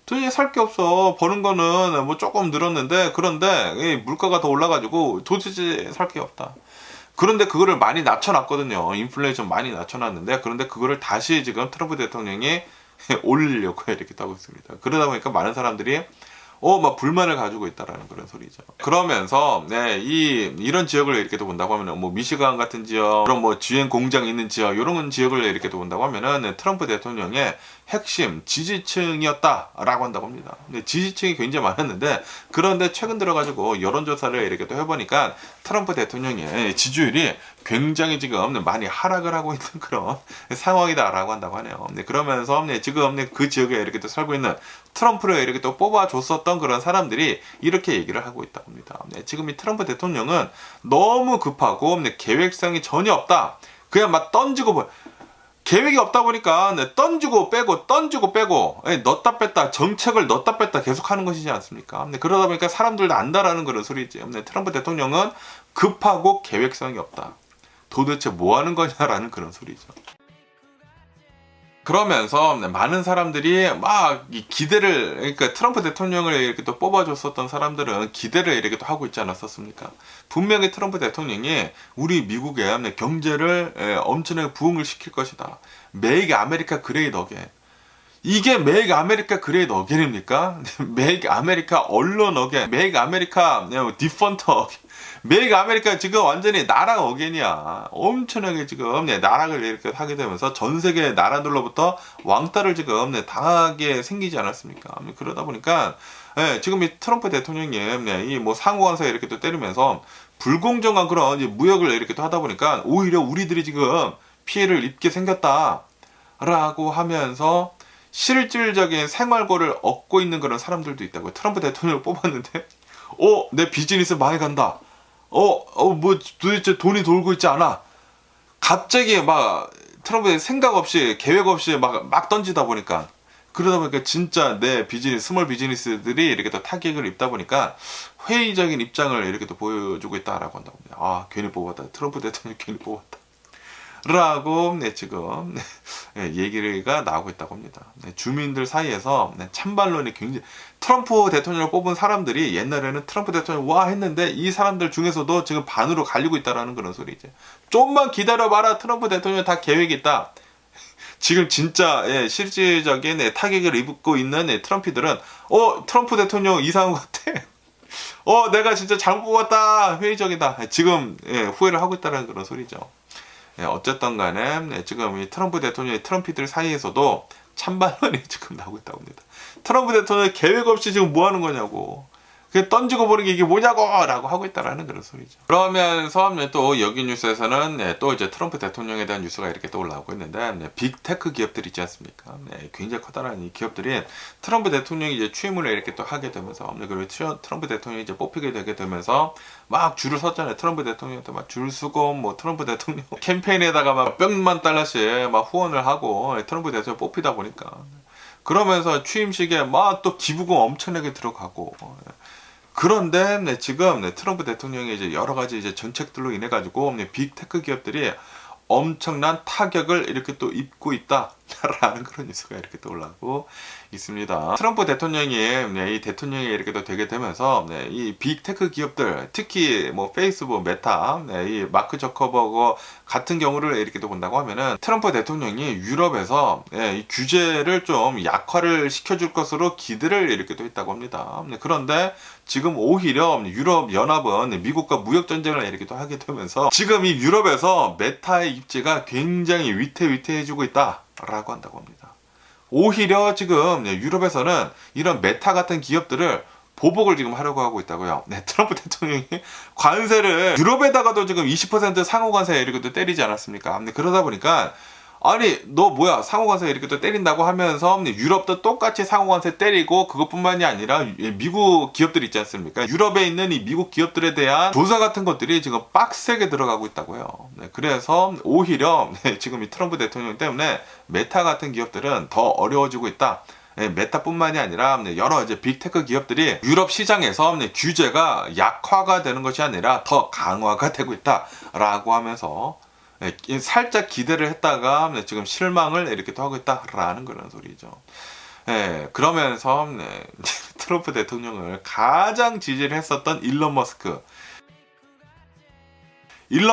도대체 살 게 없어. 버는 거는 조금 늘었는데 그런데 이 물가가 더 올라가지고 도대체 살 게 없다. 그런데 그거를 많이 낮춰놨거든요. 인플레이션 많이 낮춰놨는데 그런데 그거를 다시 지금 트럼프 대통령이 올리려고 이렇게 하고 있습니다. 그러다 보니까 많은 사람들이 막 불만을 가지고 있다라는 그런 소리죠. 그러면서 이런 지역을 이렇게 또 본다고 하면은 미시간 같은 지역, 그런 GM 공장 있는 지역, 이런 지역을 이렇게 또 본다고 하면은 트럼프 대통령의 핵심 지지층이었다라고 한다고 합니다. 근데 지지층이 굉장히 많았는데 그런데 최근 들어가지고 여론조사를 이렇게 또 해보니까 트럼프 대통령의 지지율이 굉장히 지금 많이 하락을 하고 있는 그런 상황이다라고 한다고 하네요. 그러면서 지금 그 지역에 이렇게 또 살고 있는 트럼프를 이렇게 또 뽑아줬었던 그런 사람들이 이렇게 얘기를 하고 있다고 합니다. 지금 이 트럼프 대통령은 너무 급하고 계획성이 전혀 없다. 그냥 막 던지고 계획이 없다 보니까 던지고 빼고 넣었다 뺐다 정책을 넣었다 뺐다 계속 하는 것이지 않습니까? 그러다 보니까 사람들도 안다라는 그런 소리지. 트럼프 대통령은 급하고 계획성이 없다. 도대체 뭐 하는 거냐라는 그런 소리죠. 그러면서 많은 사람들이 막 기대를, 그러니까 트럼프 대통령을 이렇게 또 뽑아줬었던 사람들은 기대를 이렇게 또 하고 있지 않았었습니까? 분명히 트럼프 대통령이 우리 미국의 경제를 엄청나게 부흥을 시킬 것이다. 메이크 아메리카 그레이트 어게인. 이게 메이크 아메리카 그레이트 어게인입니까? 메이크 아메리카 언론 어게인, 메이크 아메리카 디펀트 어게인. 메이크 아메리카 지금 완전히 나라 어게인이야. 엄청나게 지금 나락을 이렇게 하게 되면서 전 세계 나라들로부터 왕따를 지금 당하게 생기지 않았습니까? 그러다 보니까 지금 이 트럼프 대통령이 이 상호관세 이렇게 또 때리면서 불공정한 그런 무역을 이렇게 또 하다 보니까 오히려 우리들이 지금 피해를 입게 생겼다라고 하면서 실질적인 생활고를 얻고 있는 그런 사람들도 있다고요. 트럼프 대통령을 뽑았는데 내 비즈니스 망해간다. 도대체 돈이 돌고 있지 않아. 갑자기 막 트럼프의 생각 없이 계획 없이 막 던지다 보니까 그러다 보니까 진짜 내 비즈니스, 스몰 비즈니스들이 이렇게 또 타격을 입다 보니까 회의적인 입장을 이렇게 또 보여주고 있다라고 한다고 합니다. 괜히 뽑았다. 트럼프 대통령 괜히 뽑았다. 라고 지금 얘기가 나오고 있다고 합니다. 주민들 사이에서 찬반론이 굉장히, 트럼프 대통령을 뽑은 사람들이 옛날에는 트럼프 대통령 와 했는데 이 사람들 중에서도 지금 반으로 갈리고 있다라는 그런 소리죠. 좀만 기다려봐라. 트럼프 대통령 다 계획이 있다. 지금 진짜 실질적인 타격을 입고 있는 트럼피들은 트럼프 대통령 이상한 것 같아. 내가 진짜 잘못 뽑았다. 회의적이다. 지금 후회를 하고 있다는 그런 소리죠. 어쨌든 간에 지금 이 트럼프 대통령의 트럼피들 사이에서도 찬반론이 지금 나오고 있다고 합니다. 트럼프 대통령이 계획 없이 지금 뭐 하는 거냐고. 그냥 던지고 보는 게 이게 뭐냐고! 라고 하고 있다라는 그런 소리죠. 그러면서 또 여기 뉴스에서는 또 이제 트럼프 대통령에 대한 뉴스가 이렇게 또 올라오고 있는데, 빅테크 기업들 있지 않습니까? 굉장히 커다란 이 기업들이 트럼프 대통령이 이제 취임을 이렇게 또 하게 되면서, 그리고 트럼프 대통령이 이제 뽑히게 되게 되면서 막 줄을 섰잖아요. 트럼프 대통령한테 막 줄 서고, 뭐 트럼프 대통령 캠페인에다가 막 몇만 달러씩 막 후원을 하고 트럼프 대통령 뽑히다 보니까. 그러면서 취임식에 막 또 기부금 엄청나게 들어가고. 그런데 지금 트럼프 대통령이 이제 여러 가지 이제 정책들로 인해 가지고 빅테크 기업들이 엄청난 타격을 이렇게 또 입고 있다라는 그런 뉴스가 이렇게 또 올라오고 있습니다. 트럼프 대통령이 이 대통령이 이렇게 또 되게 되면서 이 빅테크 기업들, 특히 뭐 페이스북, 메타, 이 마크 저커버그 같은 경우를 이렇게 또 본다고 하면은 트럼프 대통령이 유럽에서 이 규제를 좀 약화를 시켜줄 것으로 기대를 이렇게 또 했다고 합니다. 그런데 지금 오히려 유럽 연합은 미국과 무역 전쟁을 이렇게 또 하게 되면서 지금 이 유럽에서 메타의 입지가 굉장히 위태위태해지고 있다라고 한다고 합니다. 오히려 지금 유럽에서는 이런 메타 같은 기업들을 보복을 지금 하려고 하고 있다고요. 트럼프 대통령이 관세를 유럽에다가도 지금 20% 상호 관세 이렇게 또 때리지 않았습니까? 그러다 보니까 아니 너 뭐야 상호관세 이렇게 또 때린다고 하면서 유럽도 똑같이 상호관세 때리고 그것뿐만이 아니라 미국 기업들 있지 않습니까? 유럽에 있는 이 미국 기업들에 대한 조사 같은 것들이 지금 빡세게 들어가고 있다고요. 그래서 오히려 지금 이 트럼프 대통령 때문에 메타 같은 기업들은 더 어려워지고 있다. 메타뿐만이 아니라 여러 이제 빅테크 기업들이 유럽 시장에서 규제가 약화가 되는 것이 아니라 더 강화가 되고 있다라고 하면서 살짝 기대를 했다가 지금 실망을 이렇게 또 하고 있다라는 그런 소리죠. 그러면서 트럼프 대통령을 가장 지지를 했었던 일론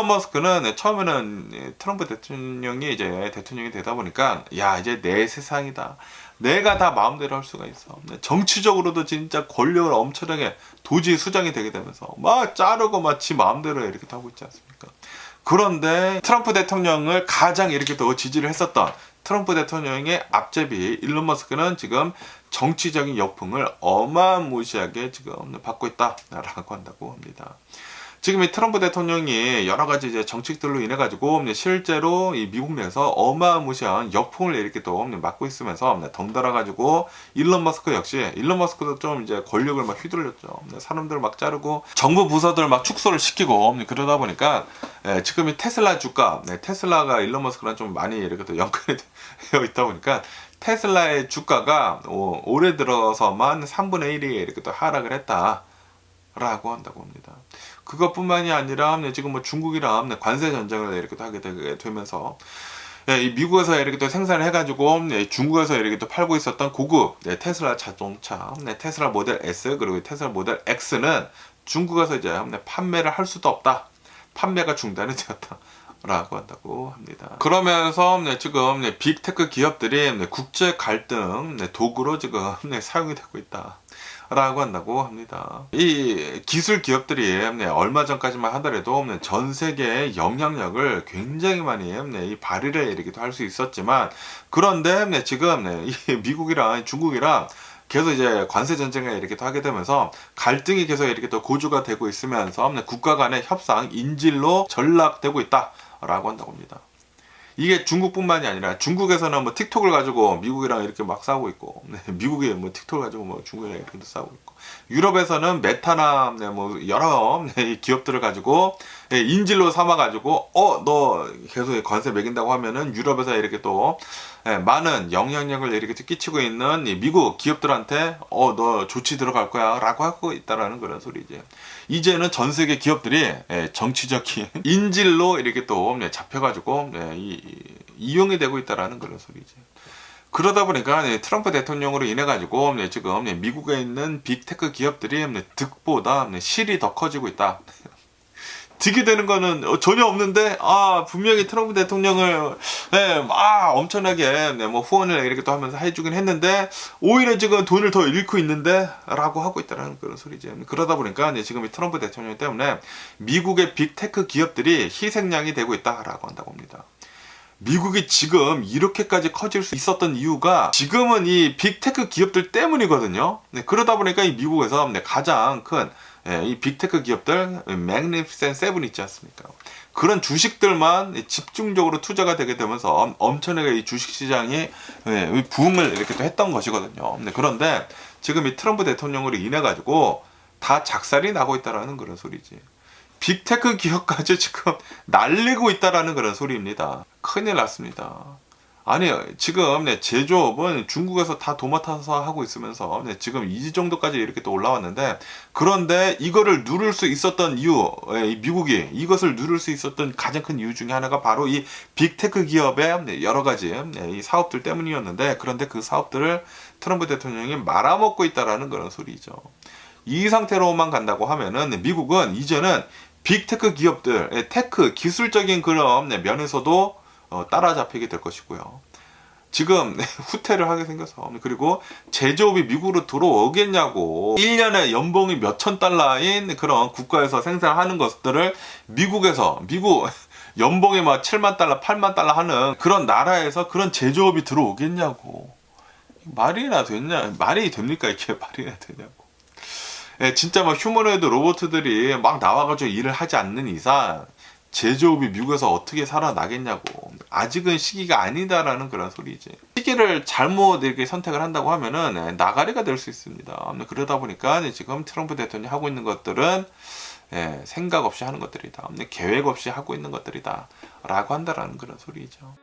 머스크는 처음에는 트럼프 대통령이 이제 대통령이 되다 보니까 야 이제 내 세상이다. 내가 다 마음대로 할 수가 있어. 정치적으로도 진짜 권력을 엄청나게 도지 수장이 되게 되면서 막 자르고 막 지 마음대로 이렇게 하고 있지 않습니까? 그런데 트럼프 대통령을 가장 이렇게 또 지지를 했었던 트럼프 대통령의 앞제비 일론 머스크는 지금 정치적인 역풍을 어마무시하게 지금 받고 있다라고 한다고 합니다. 지금 이 트럼프 대통령이 여러 가지 이제 정책들로 인해 가지고 실제로 이 미국 내에서 어마무시한 역풍을 이렇게 또 맞고 있으면서 덩달아 가지고 일론 머스크도 좀 이제 권력을 막 휘둘렸죠. 사람들을 막 자르고 정부 부서들 막 축소를 시키고 그러다 보니까 지금 이 테슬라 주가, 테슬라가 일론 머스크랑 좀 많이 이렇게 또 연관이 되어 있다 보니까 테슬라의 주가가 올해 들어서만 3분의 1이 이렇게 또 하락을 했다라고 한다고 합니다. 그것뿐만이 아니라 지금 뭐 중국이랑 관세 전쟁을 이렇게 또 하게 되면서 이 미국에서 이렇게 또 생산을 해가지고 중국에서 이렇게 또 팔고 있었던 고급 테슬라 자동차, 테슬라 모델 S 그리고 테슬라 모델 X는 중국에서 이제 판매를 할 수도 없다. 판매가 중단이 되었다. 라고 한다고 합니다. 그러면서 지금 빅테크 기업들이 국제 갈등 도구로 지금 사용이 되고 있다. 라고 한다고 합니다. 이 기술 기업들이 얼마 전까지만 하더라도 전 세계의 영향력을 굉장히 많이 발휘를 이렇게 할 수 있었지만 그런데 지금 이 미국이랑 중국이랑 계속 이제 관세 전쟁을 이렇게 또 하게 되면서 갈등이 계속 이렇게 또 고조가 되고 있으면서 국가 간의 협상 인질로 전락되고 있다라고 한다고 합니다. 이게 중국뿐만이 아니라 중국에서는 뭐 틱톡을 가지고 미국이랑 이렇게 막 싸우고 있고 미국이 뭐 틱톡을 가지고 뭐 중국이랑 이렇게 싸우고 있고 유럽에서는 메타나 뭐 여러 기업들을 가지고 인질로 삼아 가지고 너 계속 관세 매긴다고 하면은 유럽에서 이렇게 또 많은 영향력을 이렇게 끼치고 있는 미국 기업들한테 너 조치 들어갈 거야 라고 하고 있다라는 그런 소리지. 이제는 전 세계 기업들이 정치적인 인질로 이렇게 또 잡혀가지고 이용이 되고 있다라는 그런 소리지. 그러다 보니까 트럼프 대통령으로 인해 가지고 지금 미국에 있는 빅테크 기업들이 득보다 실이 더 커지고 있다. 득이 되는 거는 전혀 없는데 분명히 트럼프 대통령을 엄청나게 뭐 후원을 이렇게 또 하면서 해주긴 했는데 오히려 지금 돈을 더 잃고 있는데 라고 하고 있다는 그런 소리죠. 그러다 보니까 지금 이 트럼프 대통령 때문에 미국의 빅테크 기업들이 희생양이 되고 있다라고 한다고 합니다. 미국이 지금 이렇게까지 커질 수 있었던 이유가 지금은 이 빅테크 기업들 때문이거든요. 네, 그러다 보니까 이 미국에서 가장 큰 이 빅테크 기업들 맥니피센트 세븐 있지 않습니까? 그런 주식들만 집중적으로 투자가 되게 되면서 엄청나게 이 주식시장이 부흥을 이렇게 또 했던 것이거든요. 네, 그런데 지금 이 트럼프 대통령으로 인해 가지고 다 작살이 나고 있다라는 그런 소리지. 빅테크 기업까지 지금 날리고 있다라는 그런 소리입니다. 큰일 났습니다. 아니 지금 제조업은 중국에서 다 도맡아서 하고 있으면서 지금 이 정도까지 이렇게 또 올라왔는데, 그런데 이거를 누를 수 있었던 이유, 미국이 이것을 누를 수 있었던 가장 큰 이유 중에 하나가 바로 이 빅테크 기업의 여러 가지 이 사업들 때문이었는데, 그런데 그 사업들을 트럼프 대통령이 말아먹고 있다라는 그런 소리죠. 이 상태로만 간다고 하면은 미국은 이제는 빅테크 기업들, 테크 기술적인 그런 면에서도 따라잡히게 될 것이고요. 지금 후퇴를 하게 생겨서, 그리고 제조업이 미국으로 들어오겠냐고, 1년에 연봉이 몇천 달러인 그런 국가에서 생산하는 것들을 미국 연봉이 막 7만 달러, 8만 달러 하는 그런 나라에서 그런 제조업이 들어오겠냐고. 말이 됩니까? 이게 말이나 되냐고. 진짜 막 휴머노이드 로봇들이 막 나와가지고 일을 하지 않는 이상 제조업이 미국에서 어떻게 살아나겠냐고. 아직은 시기가 아니다라는 그런 소리지. 시기를 잘못 이렇게 선택을 한다고 하면은 나가리가 될 수 있습니다. 그러다 보니까 지금 트럼프 대통령이 하고 있는 것들은 생각 없이 하는 것들이다, 계획 없이 하고 있는 것들이다 라고 한다라는 그런 소리죠.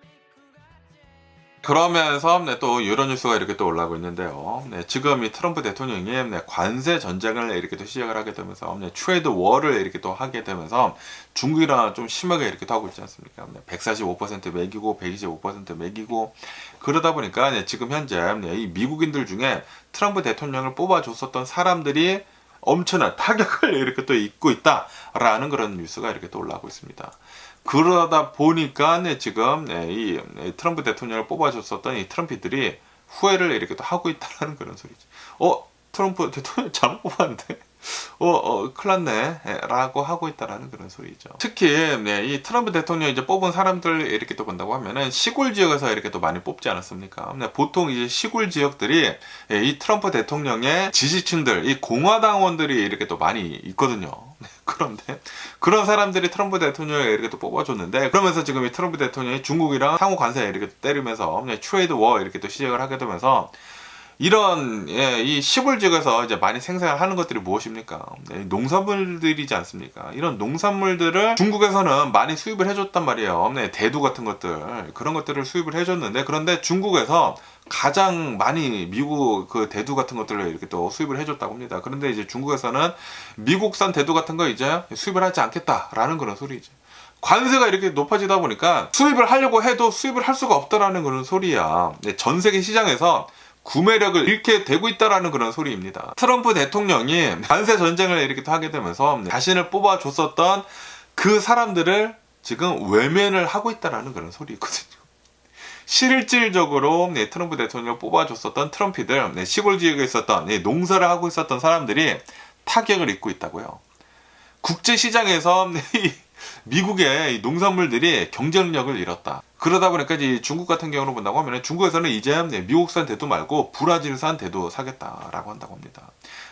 그러면서 또 이런 뉴스가 이렇게 또 올라오고 있는데요. 지금 이 트럼프 대통령이 관세 전쟁을 이렇게 또 시작을 하게 되면서 트레이드 워를 이렇게 또 하게 되면서 중국이랑 좀 심하게 이렇게 또 하고 있지 않습니까? 145% 매기고 125% 매기고, 그러다 보니까 지금 현재 이 미국인들 중에 트럼프 대통령을 뽑아줬었던 사람들이 엄청난 타격을 이렇게 또 입고 있다라는 그런 뉴스가 이렇게 또 올라오고 있습니다. 그러다 보니까 지금 이 트럼프 대통령을 뽑아줬었던 이 트럼피들이 후회를 이렇게 또 하고 있다는 그런 소리죠. 트럼프 대통령 잘못 뽑았는데 큰일 났네 라고 하고 있다라는 그런 소리죠. 특히 이 트럼프 대통령 이제 뽑은 사람들 이렇게 또 본다고 하면은 시골 지역에서 이렇게 또 많이 뽑지 않았습니까? 보통 이제 시골 지역들이 이 트럼프 대통령의 지지층들, 이 공화당원들이 이렇게 또 많이 있거든요. 그런데 그런 사람들이 트럼프 대통령을 이렇게 또 뽑아줬는데, 그러면서 지금 이 트럼프 대통령이 중국이랑 상호 관세 이렇게 때리면서 트레이드 워 이렇게 또 시작을 하게 되면서, 이런 이 시골 지역에서 이제 많이 생산하는 것들이 무엇입니까? 농산물들이지 않습니까? 이런 농산물들을 중국에서는 많이 수입을 해줬단 말이에요. 대두 같은 것들, 그런 것들을 수입을 해줬는데, 그런데 중국에서 가장 많이 미국 그 대두 같은 것들을 이렇게 또 수입을 해줬다고 합니다. 그런데 이제 중국에서는 미국산 대두 같은 거 이제 수입을 하지 않겠다라는 그런 소리죠. 관세가 이렇게 높아지다 보니까 수입을 하려고 해도 수입을 할 수가 없다라는 그런 소리야. 전 세계 시장에서 구매력을 잃게 되고 있다라는 그런 소리입니다. 트럼프 대통령이 관세 전쟁을 이렇게 하게 되면서 자신을 뽑아줬었던 그 사람들을 지금 외면을 하고 있다라는 그런 소리거든요. 실질적으로 트럼프 대통령을 뽑아줬었던 트럼피들, 시골 지역에 있었던 농사를 하고 있었던 사람들이 타격을 입고 있다고요. 국제시장에서 미국의 농산물들이 경쟁력을 잃었다. 그러다 보니까 이제 중국 같은 경우로 본다고 하면 중국에서는 이제 미국산 대두 말고 브라질산 대두 사겠다라고 한다고 합니다.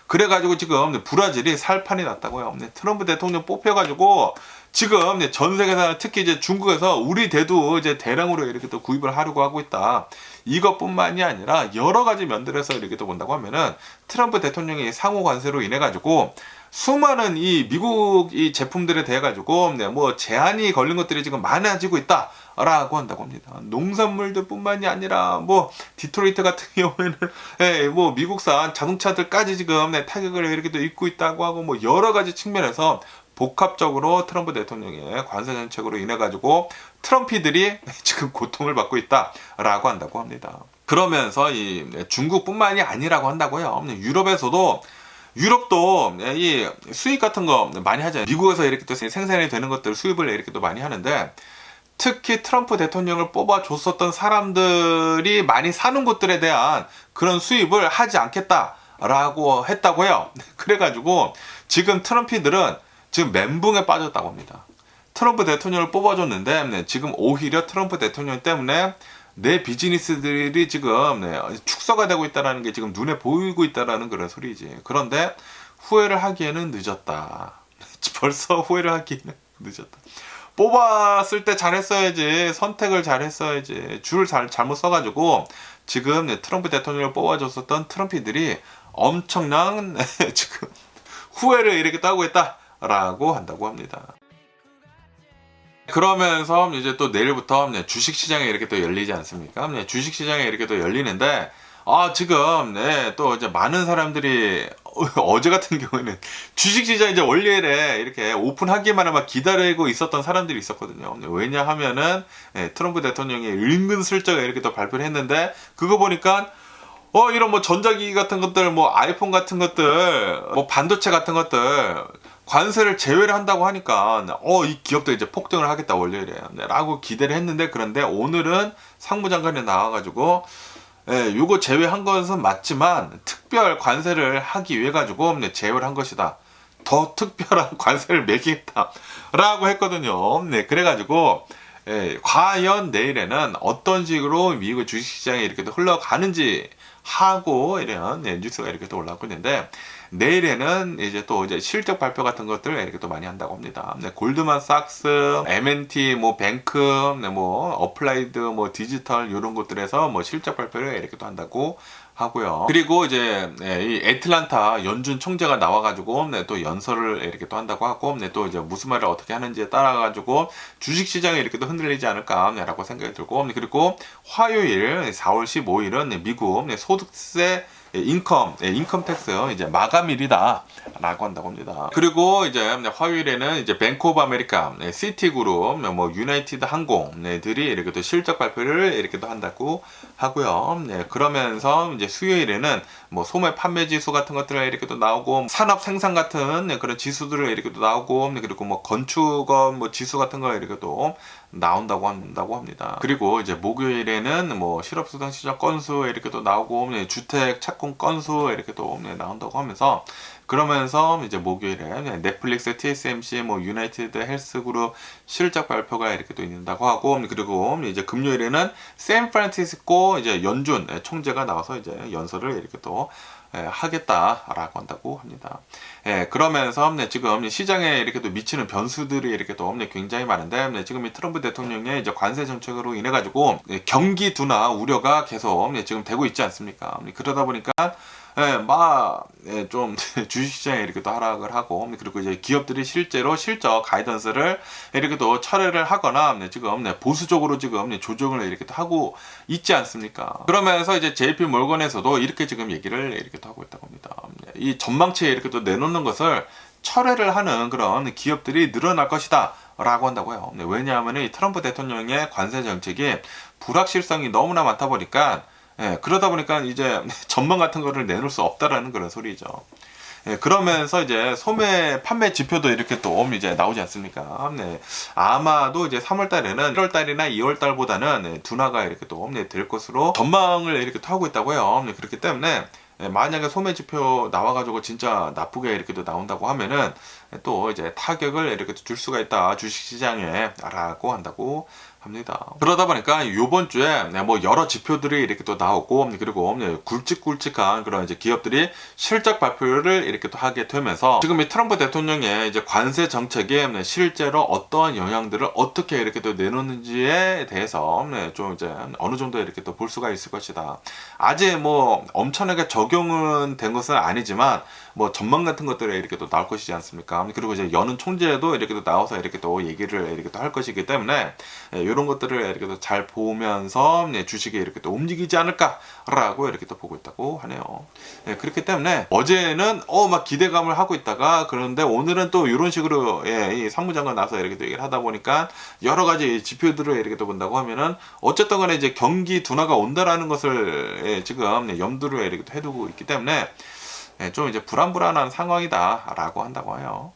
그래가지고 지금 브라질이 살판이 났다고요. 트럼프 대통령 뽑혀가지고 지금 전 세계에서 특히 이제 중국에서 우리 대두 이제 대량으로 이렇게 또 구입을 하려고 하고 있다. 이것뿐만이 아니라 여러 가지 면들에서 이렇게 또 본다고 하면은 트럼프 대통령의 상호 관세로 인해 가지고 수많은 이 미국 이 제품들에 대해 가지고 뭐 제한이 걸린 것들이 지금 많아지고 있다라고 한다고 합니다. 농산물들뿐만이 아니라 뭐 디트로이트 같은 경우에는 뭐 미국산 자동차들까지 지금 타격을 이렇게 또 입고 있다고 하고, 뭐 여러 가지 측면에서 복합적으로 트럼프 대통령의 관세 정책으로 인해 가지고 트럼피들이 지금 고통을 받고 있다라고 한다고 합니다. 그러면서 이 중국뿐만이 아니라고 한다고요. 유럽도 이 수입 같은 거 많이 하잖아요. 미국에서 이렇게 또 생산이 되는 것들 수입을 이렇게 또 많이 하는데, 특히 트럼프 대통령을 뽑아줬었던 사람들이 많이 사는 곳들에 대한 그런 수입을 하지 않겠다라고 했다고요. 그래가지고 지금 트럼피들은 지금 멘붕에 빠졌다고 합니다. 트럼프 대통령을 뽑아줬는데 지금 오히려 트럼프 대통령 때문에 내 비즈니스들이 지금 축소가 되고 있다는 게 지금 눈에 보이고 있다는 그런 소리지. 그런데 후회를 하기에는 늦었다. 벌써 후회를 하기에는 늦었다. 뽑았을 때 잘했어야지. 선택을 잘했어야지. 줄을 잘못 써가지고 지금 트럼프 대통령을 뽑아줬었던 트럼피들이 엄청난 지금 후회를 이렇게 따고 있다라고 한다고 합니다. 그러면서 이제 또 내일부터 주식시장이 이렇게 또 열리지 않습니까? 주식시장이 이렇게 또 열리는데, 지금, 또 이제 많은 사람들이, 어제 같은 경우에는 주식시장 이제 월요일에 이렇게 오픈하기만 막 기다리고 있었던 사람들이 있었거든요. 왜냐하면은, 트럼프 대통령이 은근슬쩍 이렇게 또 발표를 했는데, 그거 보니까, 이런 뭐 전자기기 같은 것들, 뭐 아이폰 같은 것들, 뭐 반도체 같은 것들, 관세를 제외를 한다고 하니까 이 기업도 이제 폭등을 하겠다 월요일에 라고 기대를 했는데, 그런데 오늘은 상무장관이 나와가지고 요거 제외한 것은 맞지만 특별 관세를 하기 위해 가지고 제외를 한 것이다. 더 특별한 관세를 매기겠다 라고 했거든요. 그래가지고 과연 내일에는 어떤 식으로 미국 주식시장이 이렇게 또 흘러가는지 하고 이런 뉴스가 이렇게 또 올라오고 있는데, 내일에는 이제 또 이제 실적 발표 같은 것들 이렇게 또 많이 한다고 합니다. 골드만삭스, M&T, 뭐 뱅크, 뭐 어플라이드, 뭐 디지털 이런 것들에서 뭐 실적 발표를 이렇게 또 한다고 하고요. 그리고 이제 이 애틀란타 연준 총재가 나와가지고 또 연설을 이렇게 또 한다고 하고, 또 이제 무슨 말을 어떻게 하는지에 따라가지고 주식시장이 이렇게 또 흔들리지 않을까라고 생각이 들고, 그리고 화요일 4월 15일은 미국 소득세 인컴 텍스 이제 마감일이다 라고 한다고 합니다. 그리고 이제 화요일에는 이제 뱅크 오브 아메리카, 시티그룹, 뭐 유나이티드 항공들이 이렇게 또 실적 발표를 이렇게 또 한다고 하고요. 그러면서 이제 수요일에는 뭐 소매 판매 지수 같은 것들 이렇게 또 나오고, 산업 생산 같은 그런 지수들을 이렇게 또 나오고, 그리고 뭐 건축업 뭐 지수 같은 거 이렇게 또 나온다고 합니다. 그리고 이제 목요일에는 뭐 실업수당 시장 건수 이렇게 또 나오고, 주택 착공 건수 이렇게 또 나온다고 하면서, 그러면서 이제 목요일에 넷플릭스, TSMC, 뭐 유나이티드 헬스그룹 실적 발표가 이렇게 또 있는다고 하고, 그리고 이제 금요일에는 샌프란시스코 이제 연준 총재가 나와서 이제 연설을 이렇게 또 하겠다라고 한다고 합니다. 그러면서 지금 시장에 이렇게 또 미치는 변수들이 이렇게 또 굉장히 많은데, 지금 이 트럼프 대통령의 이제 관세 정책으로 인해 가지고 경기 둔화 우려가 계속 지금 되고 있지 않습니까? 그러다 보니까 좀 주식시장에 이렇게 또 하락을 하고, 그리고 이제 기업들이 실제로 실적 가이던스를 이렇게 또 철회를 하거나 지금 보수적으로 지금 조정을 이렇게 또 하고 있지 않습니까? 그러면서 이제 JP 몰건에서도 이렇게 지금 얘기를 이렇게 또 하고 있다고 합니다. 이 전망치에 이렇게 또 내놓는 것을 철회를 하는 그런 기업들이 늘어날 것이다 라고 한다고요. 왜냐하면 이 트럼프 대통령의 관세 정책이 불확실성이 너무나 많다 보니까, 그러다 보니까 이제 전망 같은 거를 내놓을 수 없다라는 그런 소리죠. 그러면서 이제 소매 판매 지표도 이렇게 또 이제 나오지 않습니까? 아마도 이제 3월 달에는 1월 달이나 2월 달보다는 둔화가 이렇게 또 될 것으로 전망을 이렇게 또 하고 있다고요. 그렇기 때문에 만약에 소매 지표 나와가지고 진짜 나쁘게 이렇게 또 나온다고 하면은 또 이제 타격을 이렇게 줄 수가 있다 주식시장에 라고 한다고 합니다. 그러다 보니까 요번 주에 뭐 여러 지표들이 이렇게 또 나오고, 그리고 굵직굵직한 그런 이제 기업들이 실적 발표를 이렇게 또 하게 되면서, 지금 이 트럼프 대통령의 이제 관세 정책에 실제로 어떠한 영향들을 어떻게 이렇게 또 내놓는지에 대해서 좀 이제 어느 정도 이렇게 또 볼 수가 있을 것이다. 아직 뭐 엄청나게 적용은 된 것은 아니지만 뭐 전망 같은 것들이 이렇게 또 나올 것이지 않습니까? 그리고 이제 연은 총재도 이렇게 또 나와서 이렇게 또 얘기를 이렇게 또 할 것이기 때문에 이런 것들을 이렇게 또 잘 보면서 주식이 이렇게 또 움직이지 않을까라고 이렇게 또 보고 있다고 하네요. 그렇기 때문에 어제는 막 기대감을 하고 있다가, 그런데 오늘은 또 이런 식으로 이 상무장관 나서 이렇게 또 얘기를 하다 보니까 여러 가지 지표들을 이렇게 또 본다고 하면은 어쨌든 간에 이제 경기 둔화가 온다라는 것을 지금 염두를 이렇게 또 해두고 있기 때문에 좀 이제 불안한 상황이다라고 한다고 해요.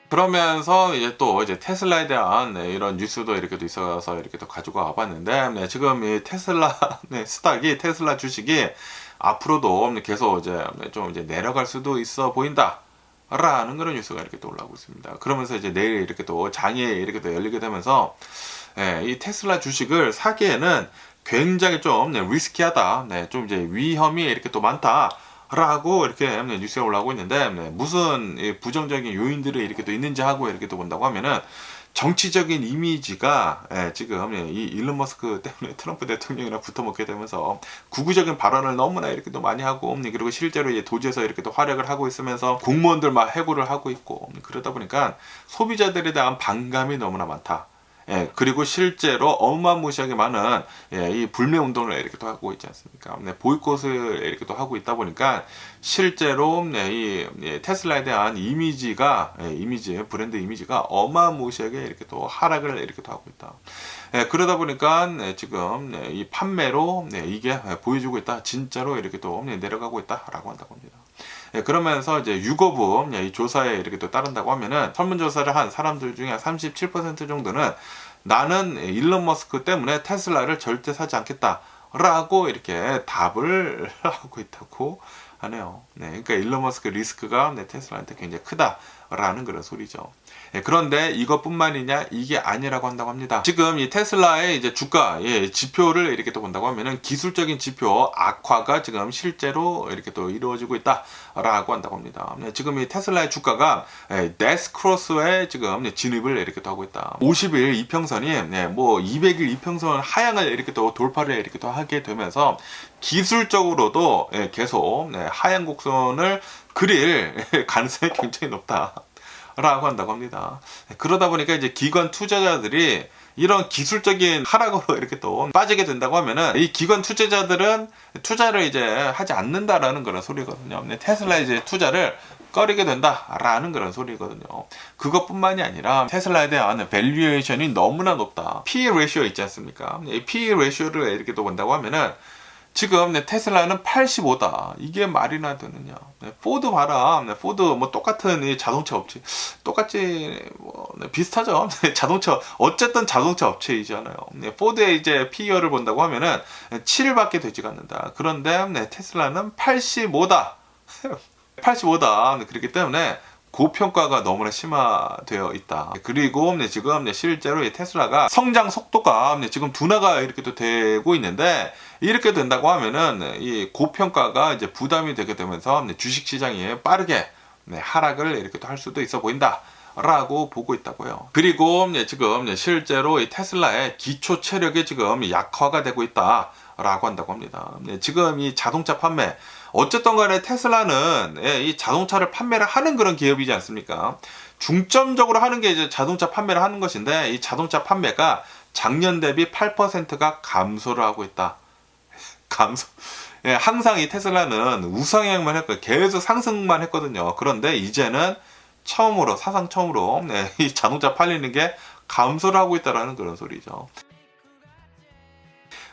그러면서 이제 또 이제 테슬라에 대한 이런 뉴스도 이렇게 또 있어서 이렇게 또 가지고 와봤는데, 지금 이 테슬라 스탁이, 테슬라 주식이 앞으로도 계속 이제 좀 이제 내려갈 수도 있어 보인다 라는 그런 뉴스가 이렇게 또 올라오고 있습니다. 그러면서 이제 내일 이렇게 또 장이 이렇게 또 열리게 되면서 이 테슬라 주식을 사기에는 굉장히 좀 리스키하다, 좀 이제 위험이 이렇게 또 많다. 라고 이렇게 뉴스가 올라오고 있는데, 무슨 부정적인 요인들이 이렇게 또 있는지 하고 이렇게 또 본다고 하면은 정치적인 이미지가 지금 이 일론 머스크 때문에 트럼프 대통령이랑 붙어먹게 되면서 구구적인 발언을 너무나 이렇게 또 많이 하고, 그리고 실제로 이제 도지에서 이렇게 또 활약을 하고 있으면서 공무원들 막 해고를 하고 있고, 그러다 보니까 소비자들에 대한 반감이 너무나 많다. 그리고 실제로 어마무시하게 많은 이 불매 운동을 이렇게 또 하고 있지 않습니까? 보이콧을 이렇게 또 하고 있다 보니까 실제로 이 테슬라에 대한 이미지가 브랜드 이미지가 어마무시하게 이렇게 또 하락을 이렇게 또 하고 있다. 그러다 보니까 지금 이 판매로 이게 보여주고 있다. 진짜로 이렇게 또 내려가고 있다라고 한다고 합니다. 그러면서 이제 유거부 이 조사에 이렇게 또 따른다고 하면은 설문조사를 한 사람들 중에 37% 정도는 나는 일론 머스크 때문에 테슬라를 절대 사지 않겠다 라고 이렇게 답을 하고 있다고 하네요. 그러니까 일론 머스크 리스크가 테슬라한테 굉장히 크다라는 그런 소리죠. 그런데 이것뿐만이냐, 이게 아니라고 한다고 합니다. 지금 이 테슬라의 이제 주가 지표를 이렇게 또 본다고 하면은 기술적인 지표 악화가 지금 실제로 이렇게 또 이루어지고 있다라고 한다고 합니다. 지금 이 테슬라의 주가가 데스 크로스에 지금 진입을 이렇게 또 하고 있다. 50일 이평선이 뭐 200일 이평선 하향을 이렇게 또 돌파를 이렇게 또 하게 되면서 기술적으로도 계속 하향 곡선을 그릴 가능성이 굉장히 높다. 라고 한다고 합니다. 그러다 보니까 이제 기관 투자자들이 이런 기술적인 하락으로 이렇게 또 빠지게 된다고 하면은 이 기관 투자자들은 투자를 이제 하지 않는다라는 그런 소리거든요. 테슬라 이제 투자를 꺼리게 된다라는 그런 소리거든요. 그것뿐만이 아니라 테슬라에 대한 밸류에이션이 너무나 높다. PE 레이쇼 있지 않습니까? 이 PE 레이쇼를 이렇게 또 본다고 하면은 지금 테슬라는 85다. 이게 말이나 되느냐. 포드 봐라. 포드 뭐 똑같은 이 자동차 업체. 똑같이 뭐 비슷하죠. 자동차 어쨌든 자동차 업체이잖아요. 포드의 이제 PE를 본다고 하면은 7밖에 되지가 않는다. 그런데 테슬라는 85다. 85다. 그렇기 때문에 고평가가 너무나 심화되어 있다. 그리고 지금 실제로 이 테슬라가 성장 속도가 지금 둔화가 이렇게 또 되고 있는데, 이렇게 된다고 하면은 이 고평가가 이제 부담이 되게 되면서 주식 시장이 빠르게 하락을 이렇게 또 할 수도 있어 보인다. 라고 보고 있다고요. 그리고 지금 실제로 이 테슬라의 기초 체력이 지금 약화가 되고 있다. 라고 한다고 합니다. 지금 이 자동차 판매, 어쨌든 간에 테슬라는 이 자동차를 판매를 하는 그런 기업이지 않습니까? 중점적으로 하는 게 이제 자동차 판매를 하는 것인데, 이 자동차 판매가 작년 대비 8%가 감소를 하고 있다. 감소. 항상 이 테슬라는 우상향만 했고 계속 상승만 했거든요. 그런데 이제는 처음으로, 사상 처음으로 이 자동차 팔리는 게 감소를 하고 있다라는 그런 소리죠.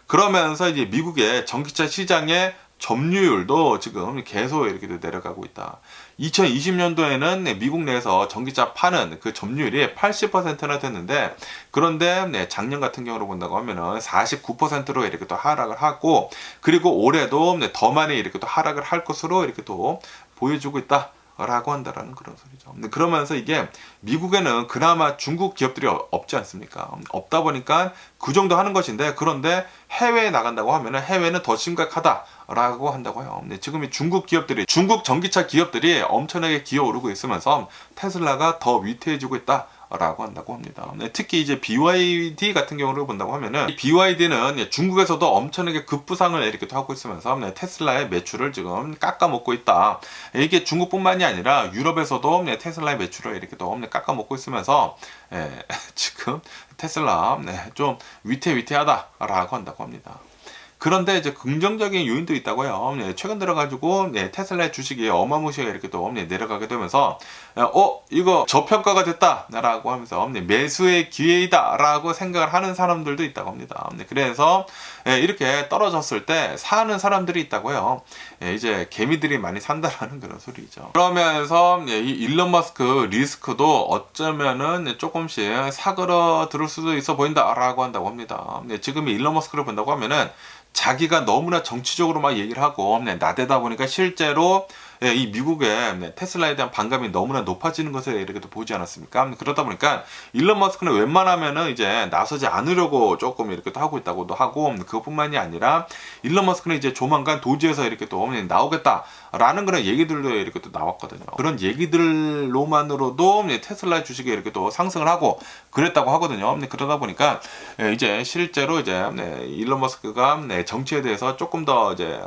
그러면서 이제 미국의 전기차 시장의 점유율도 지금 계속 이렇게 내려가고 있다. 2020년도에는 미국 내에서 전기차 파는 그 점유율이 80%나 됐는데, 그런데 작년 같은 경우로 본다고 하면은 49%로 이렇게 또 하락을 하고, 그리고 올해도 더 많이 이렇게 또 하락을 할 것으로 이렇게 또 보여주고 있다. 라고 한다라는 그런 소리죠. 그러면서 이게 미국에는 그나마 중국 기업들이 없지 않습니까? 없다 보니까 그 정도 하는 것인데, 그런데 해외에 나간다고 하면은 해외는 더 심각하다라고 한다고요. 지금 이 중국 전기차 기업들이 엄청나게 기어오르고 있으면서 테슬라가 더 위태해지고 있다. 라고 한다고 합니다. 특히 이제 BYD 같은 경우를 본다고 하면은, BYD는 중국에서도 엄청나게 급부상을 이렇게 하고 있으면서 테슬라의 매출을 지금 깎아먹고 있다. 이게 중국뿐만이 아니라 유럽에서도 테슬라의 매출을 이렇게 또 깎아먹고 있으면서 지금 테슬라 좀 위태위태하다라고 한다고 합니다. 그런데 이제 긍정적인 요인도 있다고요. 최근 들어가지고 테슬라의 주식이 어마무시하게 이렇게 또 내려가게 되면서 이거 저평가가 됐다라고 하면서 매수의 기회이다라고 생각을 하는 사람들도 있다고 합니다. 그래서 이렇게 떨어졌을 때 사는 사람들이 있다고요. 이제 개미들이 많이 산다라는 그런 소리죠. 그러면서 이 일론 머스크 리스크도 어쩌면은 조금씩 사그러들 수도 있어 보인다라고 한다고 합니다. 지금 일론 머스크를 본다고 하면은 자기가 너무나 정치적으로 막 얘기를 하고 나대다 보니까 실제로 이 미국의 테슬라에 대한 반감이 너무나 높아지는 것을 이렇게 또 보지 않았습니까? 그러다 보니까 일론 머스크는 웬만하면은 이제 나서지 않으려고 조금 이렇게 또 하고 있다고도 하고, 그것뿐만이 아니라 일론 머스크는 이제 조만간 도지에서 이렇게 또 나오겠다라는 그런 얘기들도 이렇게 또 나왔거든요. 그런 얘기들로만으로도 테슬라 주식이 이렇게 또 상승을 하고 그랬다고 하거든요. 그러다 보니까 이제 실제로 이제 일론 머스크가 정치에 대해서 조금 더 이제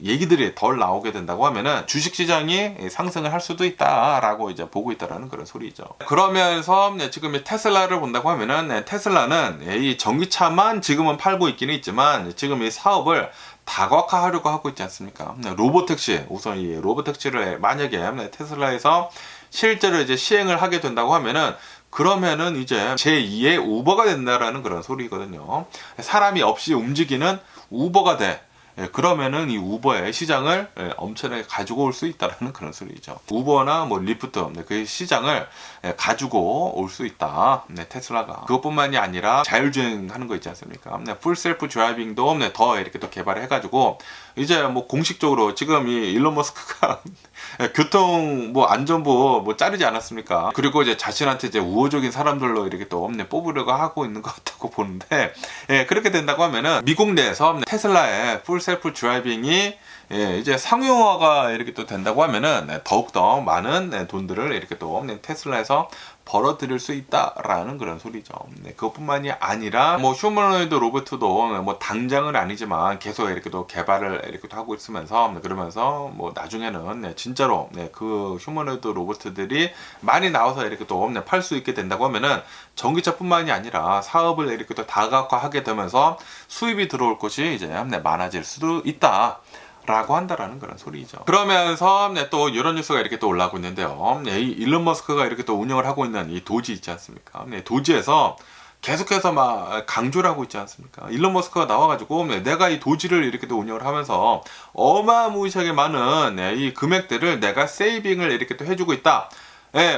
얘기들이 덜 나오게 된다고 하면은 주식 시장이 상승을 할 수도 있다라고 이제 보고 있다라는 그런 소리죠. 그러면서 지금 테슬라를 본다고 하면은 테슬라는 이 전기차만 지금은 팔고 있기는 있지만 지금 이 사업을 다각화하려고 하고 있지 않습니까? 로보택시, 우선 이 로보택시를 만약에 테슬라에서 실제로 이제 시행을 하게 된다고 하면은 그러면은 이제 제2의 우버가 된다라는 그런 소리거든요. 사람이 없이 움직이는 우버가 돼. 그러면은 이 우버의 시장을 엄청나게 가지고 올 수 있다라는 그런 소리죠. 우버나 뭐 리프트 그 시장을 가지고 올 수 있다. 테슬라가 그것뿐만이 아니라 자율주행하는 거 있지 않습니까? 풀 셀프 드라이빙도 더 이렇게 또 개발을 해가지고 이제 뭐 공식적으로 지금 이 일론 머스크가 교통 뭐 안전부 뭐 자르지 않았습니까? 그리고 이제 자신한테 이제 우호적인 사람들로 이렇게 또 뽑으려고 하고 있는 것 같다고 보는데, 그렇게 된다고 하면은 미국 내에서 테슬라의 풀 셀프 드라이빙이 이제 상용화가 이렇게 또 된다고 하면은 더욱더 많은 돈들을 이렇게 또 테슬라에서 벌어들일 수 있다라는 그런 소리죠. 그것뿐만이 아니라 뭐 휴머노이드 로봇도 뭐 당장은 아니지만 계속 이렇게 또 개발을 이렇게 또 하고 있으면서 그러면서 뭐 나중에는 진짜로 그 휴머노이드 로봇들이 많이 나와서 이렇게 또 팔 수 있게 된다고 하면은 전기차뿐만이 아니라 사업을 이렇게 또 다각화하게 되면서 수입이 들어올 것이 이제 많아질 수도 있다. 라고 한다라는 그런 소리죠. 그러면서 또 이런 뉴스가 이렇게 또 올라오고 있는데요. 이 일론 머스크가 이렇게 또 운영을 하고 있는 이 도지 있지 않습니까? 도지에서 계속해서 막 강조를 하고 있지 않습니까? 일론 머스크가 나와가지고 내가 이 도지를 이렇게 또 운영을 하면서 어마무시하게 많은 이 금액들을 내가 세이빙을 이렇게 또 해주고 있다.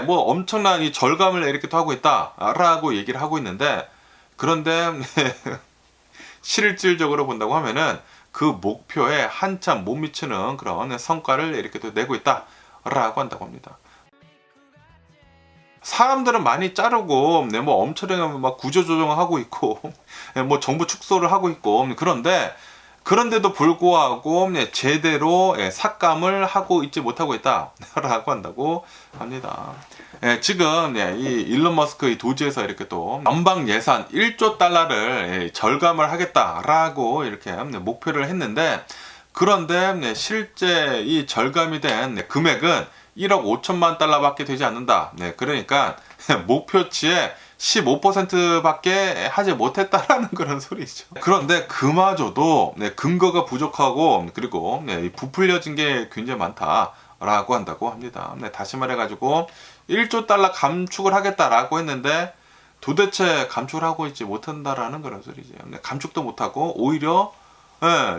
뭐 엄청난 이 절감을 이렇게 또 하고 있다라고 얘기를 하고 있는데, 그런데 실질적으로 본다고 하면은 그 목표에 한참 못 미치는 그런 성과를 이렇게 또 내고 있다라고 한다고 합니다. 사람들은 많이 자르고 뭐 엄청나게 막 구조조정을 하고 있고 뭐 정부 축소를 하고 있고, 그런데도 불구하고 제대로 삭감을 하고 있지 못하고 있다라고 한다고 합니다. 지금 이 일론 머스크 이 도지에서 이렇게 또 연방 예산 1조 달러를 절감을 하겠다라고 이렇게 목표를 했는데, 그런데 실제 이 절감이 된 금액은 1억 5천만 달러밖에 되지 않는다. 그러니까 목표치의 15%밖에 하지 못했다라는 그런 소리죠. 그런데 그마저도 근거가 부족하고 그리고 부풀려진 게 굉장히 많다라고 한다고 합니다. 다시 말해가지고 1조 달러 감축을 하겠다라고 했는데 도대체 감축을 하고 있지 못한다라는 그런 소리죠. 감축도 못하고 오히려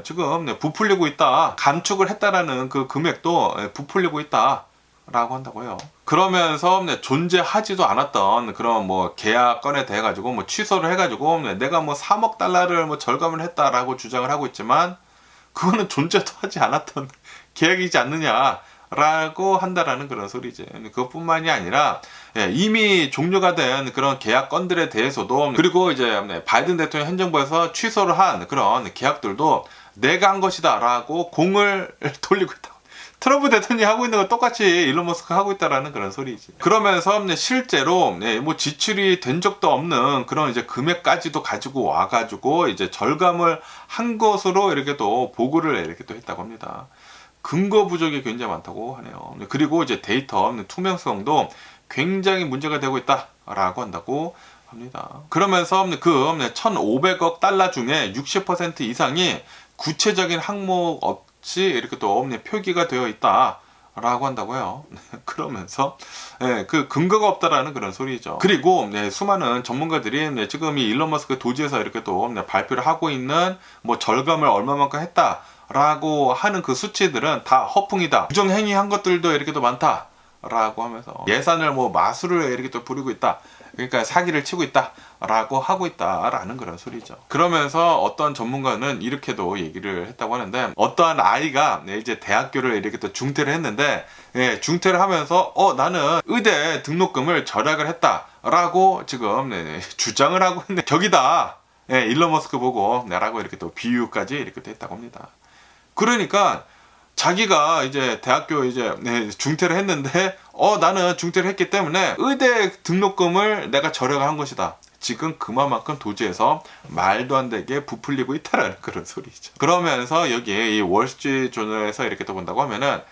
지금 부풀리고 있다. 감축을 했다라는 그 금액도 부풀리고 있다. 라고 한다고요. 그러면서 존재하지도 않았던 그런 뭐 계약건에 대해 가지고 뭐 취소를 해가지고 내가 뭐 3억 달러를 뭐 절감을 했다라고 주장을 하고 있지만 그거는 존재도 하지 않았던 계약이지 않느냐라고 한다라는 그런 소리지. 그것뿐만이 아니라 이미 종료가 된 그런 계약건들에 대해서도, 그리고 이제 바이든 대통령 행정부에서 취소를 한 그런 계약들도 내가 한 것이다라고 공을 돌리고 있다. 트럼프 대통령이 하고 있는 거 똑같이 일론 머스크가 하고 있다라는 그런 소리지. 그러면서 실제로 뭐 지출이 된 적도 없는 그런 이제 금액까지도 가지고 와가지고 이제 절감을 한 것으로 이렇게 또 보고를 이렇게 또 했다고 합니다. 근거 부족이 굉장히 많다고 하네요. 그리고 이제 데이터 투명성도 굉장히 문제가 되고 있다라고 한다고 합니다. 그러면서 그 1,500억 달러 중에 60% 이상이 구체적인 항목 없이 이렇게 또 표기가 되어 있다라고 한다고요. 그러면서 그 근거가 없다라는 그런 소리죠. 그리고 수많은 전문가들이 지금 이 일론 머스크 도지에서 이렇게 또 발표를 하고 있는 뭐 절감을 얼마만큼 했다라고 하는 그 수치들은 다 허풍이다. 부정행위한 것들도 이렇게 또 많다라고 하면서 예산을 뭐 마술을 이렇게 또 부리고 있다. 그러니까 사기를 치고 있다라고 하고 있다라는 그런 소리죠. 그러면서 어떤 전문가는 이렇게도 얘기를 했다고 하는데, 어떠한 아이가 이제 대학교를 이렇게 또 중퇴를 했는데, 중퇴를 하면서 나는 의대 등록금을 절약을 했다라고 지금 주장을 하고 있는 격이다. 일론 머스크 보고 라고 이렇게 또 비유까지 이렇게 또 했다고 합니다. 그러니까 자기가 이제 대학교 이제 중퇴를 했는데 나는 중퇴를 했기 때문에 의대 등록금을 내가 절약한 것이다. 지금 그만큼 도지에서 말도 안 되게 부풀리고 있다라는 그런 소리죠. 그러면서 여기 이 월스트리트 조널에서 이렇게 또 본다고 하면은,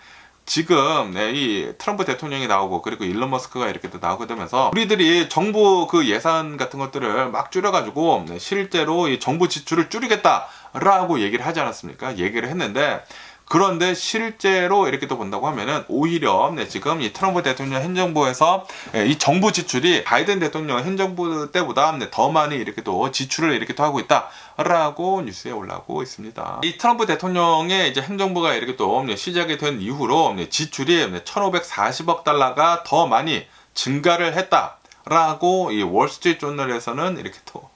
지금 이 트럼프 대통령이 나오고 그리고 일론 머스크가 이렇게 또 나오게 되면서 우리들이 정부 그 예산 같은 것들을 막 줄여가지고 실제로 이 정부 지출을 줄이겠다라고 얘기를 하지 않았습니까? 얘기를 했는데, 그런데 실제로 이렇게 또 본다고 하면은 오히려 지금 이 트럼프 대통령 행정부에서 이 정부 지출이 바이든 대통령 행정부 때보다 더 많이 이렇게 또 지출을 이렇게 또 하고 있다라고 뉴스에 올라오고 있습니다. 이 트럼프 대통령의 이제 행정부가 이렇게 또 시작이 된 이후로 지출이 1,540억 달러가 더 많이 증가를 했다라고 이 월스트리트 조널에서는 이렇게 또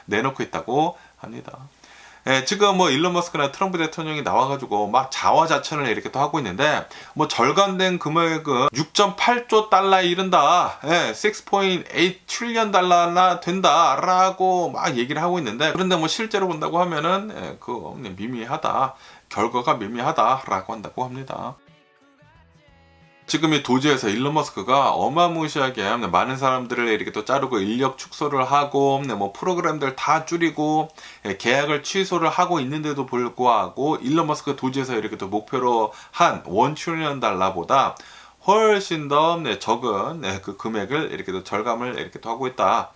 내놓고 있다고 합니다. 지금 일론 머스크나 트럼프 대통령이 나와가지고 막 자화자찬을 이렇게 또 하고 있는데, 절감된 금액은 6.8조 달러에 이른다. 6.8 트릴리언 달러나 된다라고 막 얘기를 하고 있는데, 그런데 실제로 본다고 하면은 그거 미미하다. 결과가 미미하다라고 한다고 합니다. 지금 이 도지에서 일론 머스크가 어마무시하게 많은 사람들을 이렇게 또 자르고 인력 축소를 하고 프로그램들 다 줄이고 계약을 취소를 하고 있는데도 불구하고 일론 머스크 도지에서 이렇게 또 목표로 한 1 트릴리언 달러보다 훨씬 더 적은 그 금액을 이렇게 또 절감을 이렇게 또 하고 있다.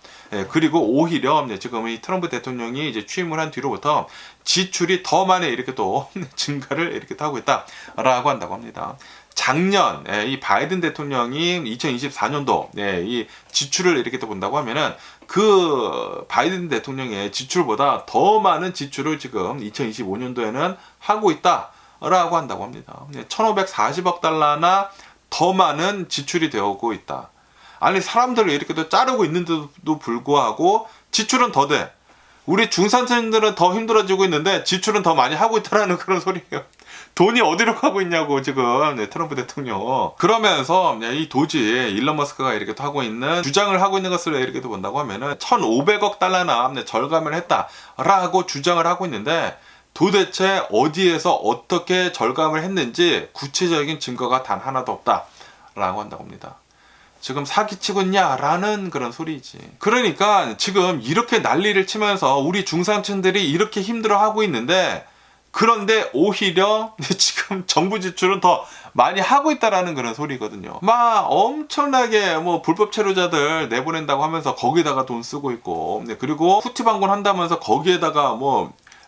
그리고 오히려 지금 이 트럼프 대통령이 이제 취임을 한 뒤로부터 지출이 더 많이 이렇게 또 증가를 이렇게 또 하고 있다라고 한다고 합니다. 작년 이 바이든 대통령이 2024년도 이 지출을 이렇게 또 본다고 하면은 그 바이든 대통령의 지출보다 더 많은 지출을 지금 2025년도에는 하고 있다라고 한다고 합니다. 1,540억 달러나 더 많은 지출이 되어오고 있다. 아니, 사람들을 이렇게 또 자르고 있는데도 불구하고 지출은 더 돼. 우리 중산층들은 더 힘들어지고 있는데 지출은 더 많이 하고 있다라는 그런 소리예요. 돈이 어디로 가고 있냐고 지금 트럼프 대통령. 그러면서 이 도지 일론 머스크가 이렇게 하고 있는 주장을 하고 있는 것을 이렇게 본다고 하면은 1,500억 달러나 절감을 했다라고 주장을 하고 있는데, 도대체 어디에서 어떻게 절감을 했는지 구체적인 증거가 단 하나도 없다라고 한다고 합니다. 지금 사기치고 있냐라는 그런 소리지. 그러니까 지금 이렇게 난리를 치면서 우리 중산층들이 이렇게 힘들어하고 있는데, 그런데 오히려 지금 정부 지출은 더 많이 하고 있다라는 그런 소리거든요. 막 엄청나게 불법 체류자들 내보낸다고 하면서 거기다가 돈 쓰고 있고, 그리고 후티방군 한다면서 거기에다가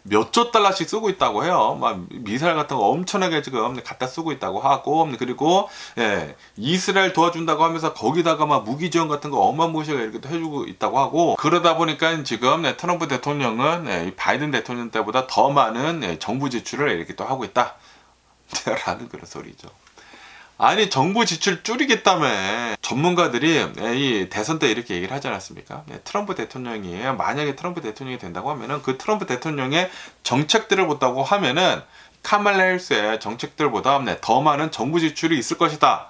몇 조 달러씩 쓰고 있다고 해요. 막 미사일 같은 거 엄청나게 지금 갖다 쓰고 있다고 하고, 그리고 이스라엘 도와준다고 하면서 거기다가 막 무기 지원 같은 거 어마무시하게 이렇게 해주고 있다고 하고, 그러다 보니까 지금 트럼프 대통령은 바이든 대통령 때보다 더 많은 정부 지출을 이렇게 또 하고 있다 라는 그런 소리죠. 아니, 정부 지출 줄이겠다며. 전문가들이 이 대선 때 이렇게 얘기를 하지 않았습니까? 트럼프 대통령이, 만약에 트럼프 대통령이 된다고 하면은 그 트럼프 대통령의 정책들을 본다고 하면은 카말라 해리스의 정책들보다 더 많은 정부 지출이 있을 것이다.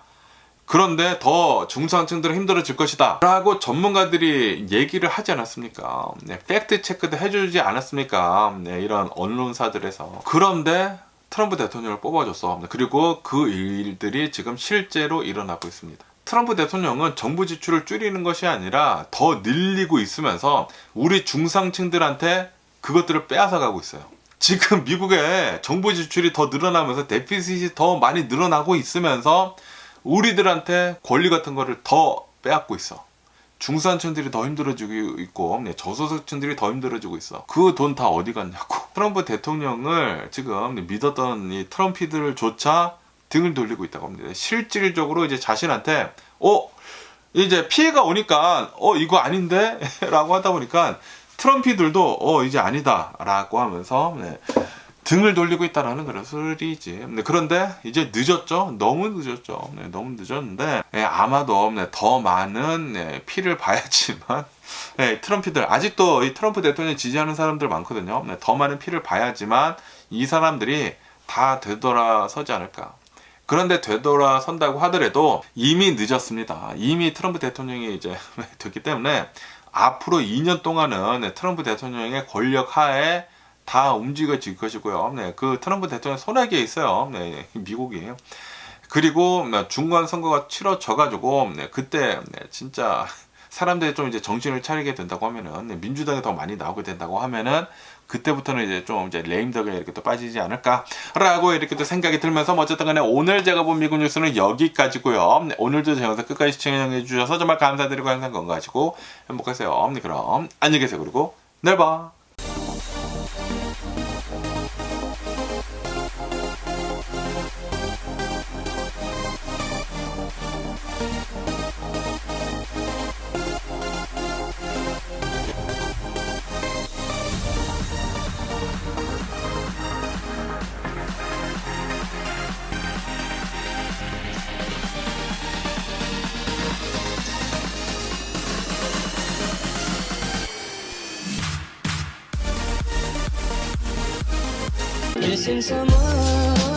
그런데 더 중산층들은 힘들어질 것이다 라고 전문가들이 얘기를 하지 않았습니까? 팩트 체크도 해주지 않았습니까? 이런 언론사들에서. 그런데 트럼프 대통령을 뽑아줬어. 그리고 그 일들이 지금 실제로 일어나고 있습니다. 트럼프 대통령은 정부 지출을 줄이는 것이 아니라 더 늘리고 있으면서 우리 중상층들한테 그것들을 빼앗아 가고 있어요. 지금 미국의 정부 지출이 더 늘어나면서 데피시트이 더 많이 늘어나고 있으면서 우리들한테 권리 같은 거를 더 빼앗고 있어. 중산층들이 더 힘들어지고 있고 저소득층들이 더 힘들어지고 있어. 그 돈 다 어디 갔냐고. 트럼프 대통령을 지금 믿었던 이 트럼피들조차 등을 돌리고 있다고 합니다. 실질적으로 이제 자신한테 이제 피해가 오니까 이거 아닌데? 라고 하다 보니까 트럼피들도 이제 아니다 라고 하면서 등을 돌리고 있다라는 그런 소리지. 그런데 이제 늦었죠. 너무 늦었죠. 너무 늦었는데 아마도 더 많은 피를 봐야지만 트럼피들 아직도 이 트럼프 대통령 지지하는 사람들 많거든요. 더 많은 피를 봐야지만 이 사람들이 다 되돌아서지 않을까. 그런데 되돌아선다고 하더라도 이미 늦었습니다. 이미 트럼프 대통령이 이제 됐기 때문에 앞으로 2년 동안은 트럼프 대통령의 권력 하에 다 움직여질 것이고요. 그 트럼프 대통령 손아귀에 있어요. 미국이. 그리고 중간 선거가 치러져가지고 그때 진짜 사람들이 좀 이제 정신을 차리게 된다고 하면은 민주당이 더 많이 나오게 된다고 하면은 그때부터는 이제 좀 이제 레임덕에 이렇게 또 빠지지 않을까라고 이렇게 또 생각이 들면서 어쨌든 간에 오늘 제가 본 미국 뉴스는 여기까지고요. 오늘도 제 영상 끝까지 시청해 주셔서 정말 감사드리고 항상 건강하시고 행복하세요. 그럼 안녕히 계세요. 그리고 내일 봐. Missing someone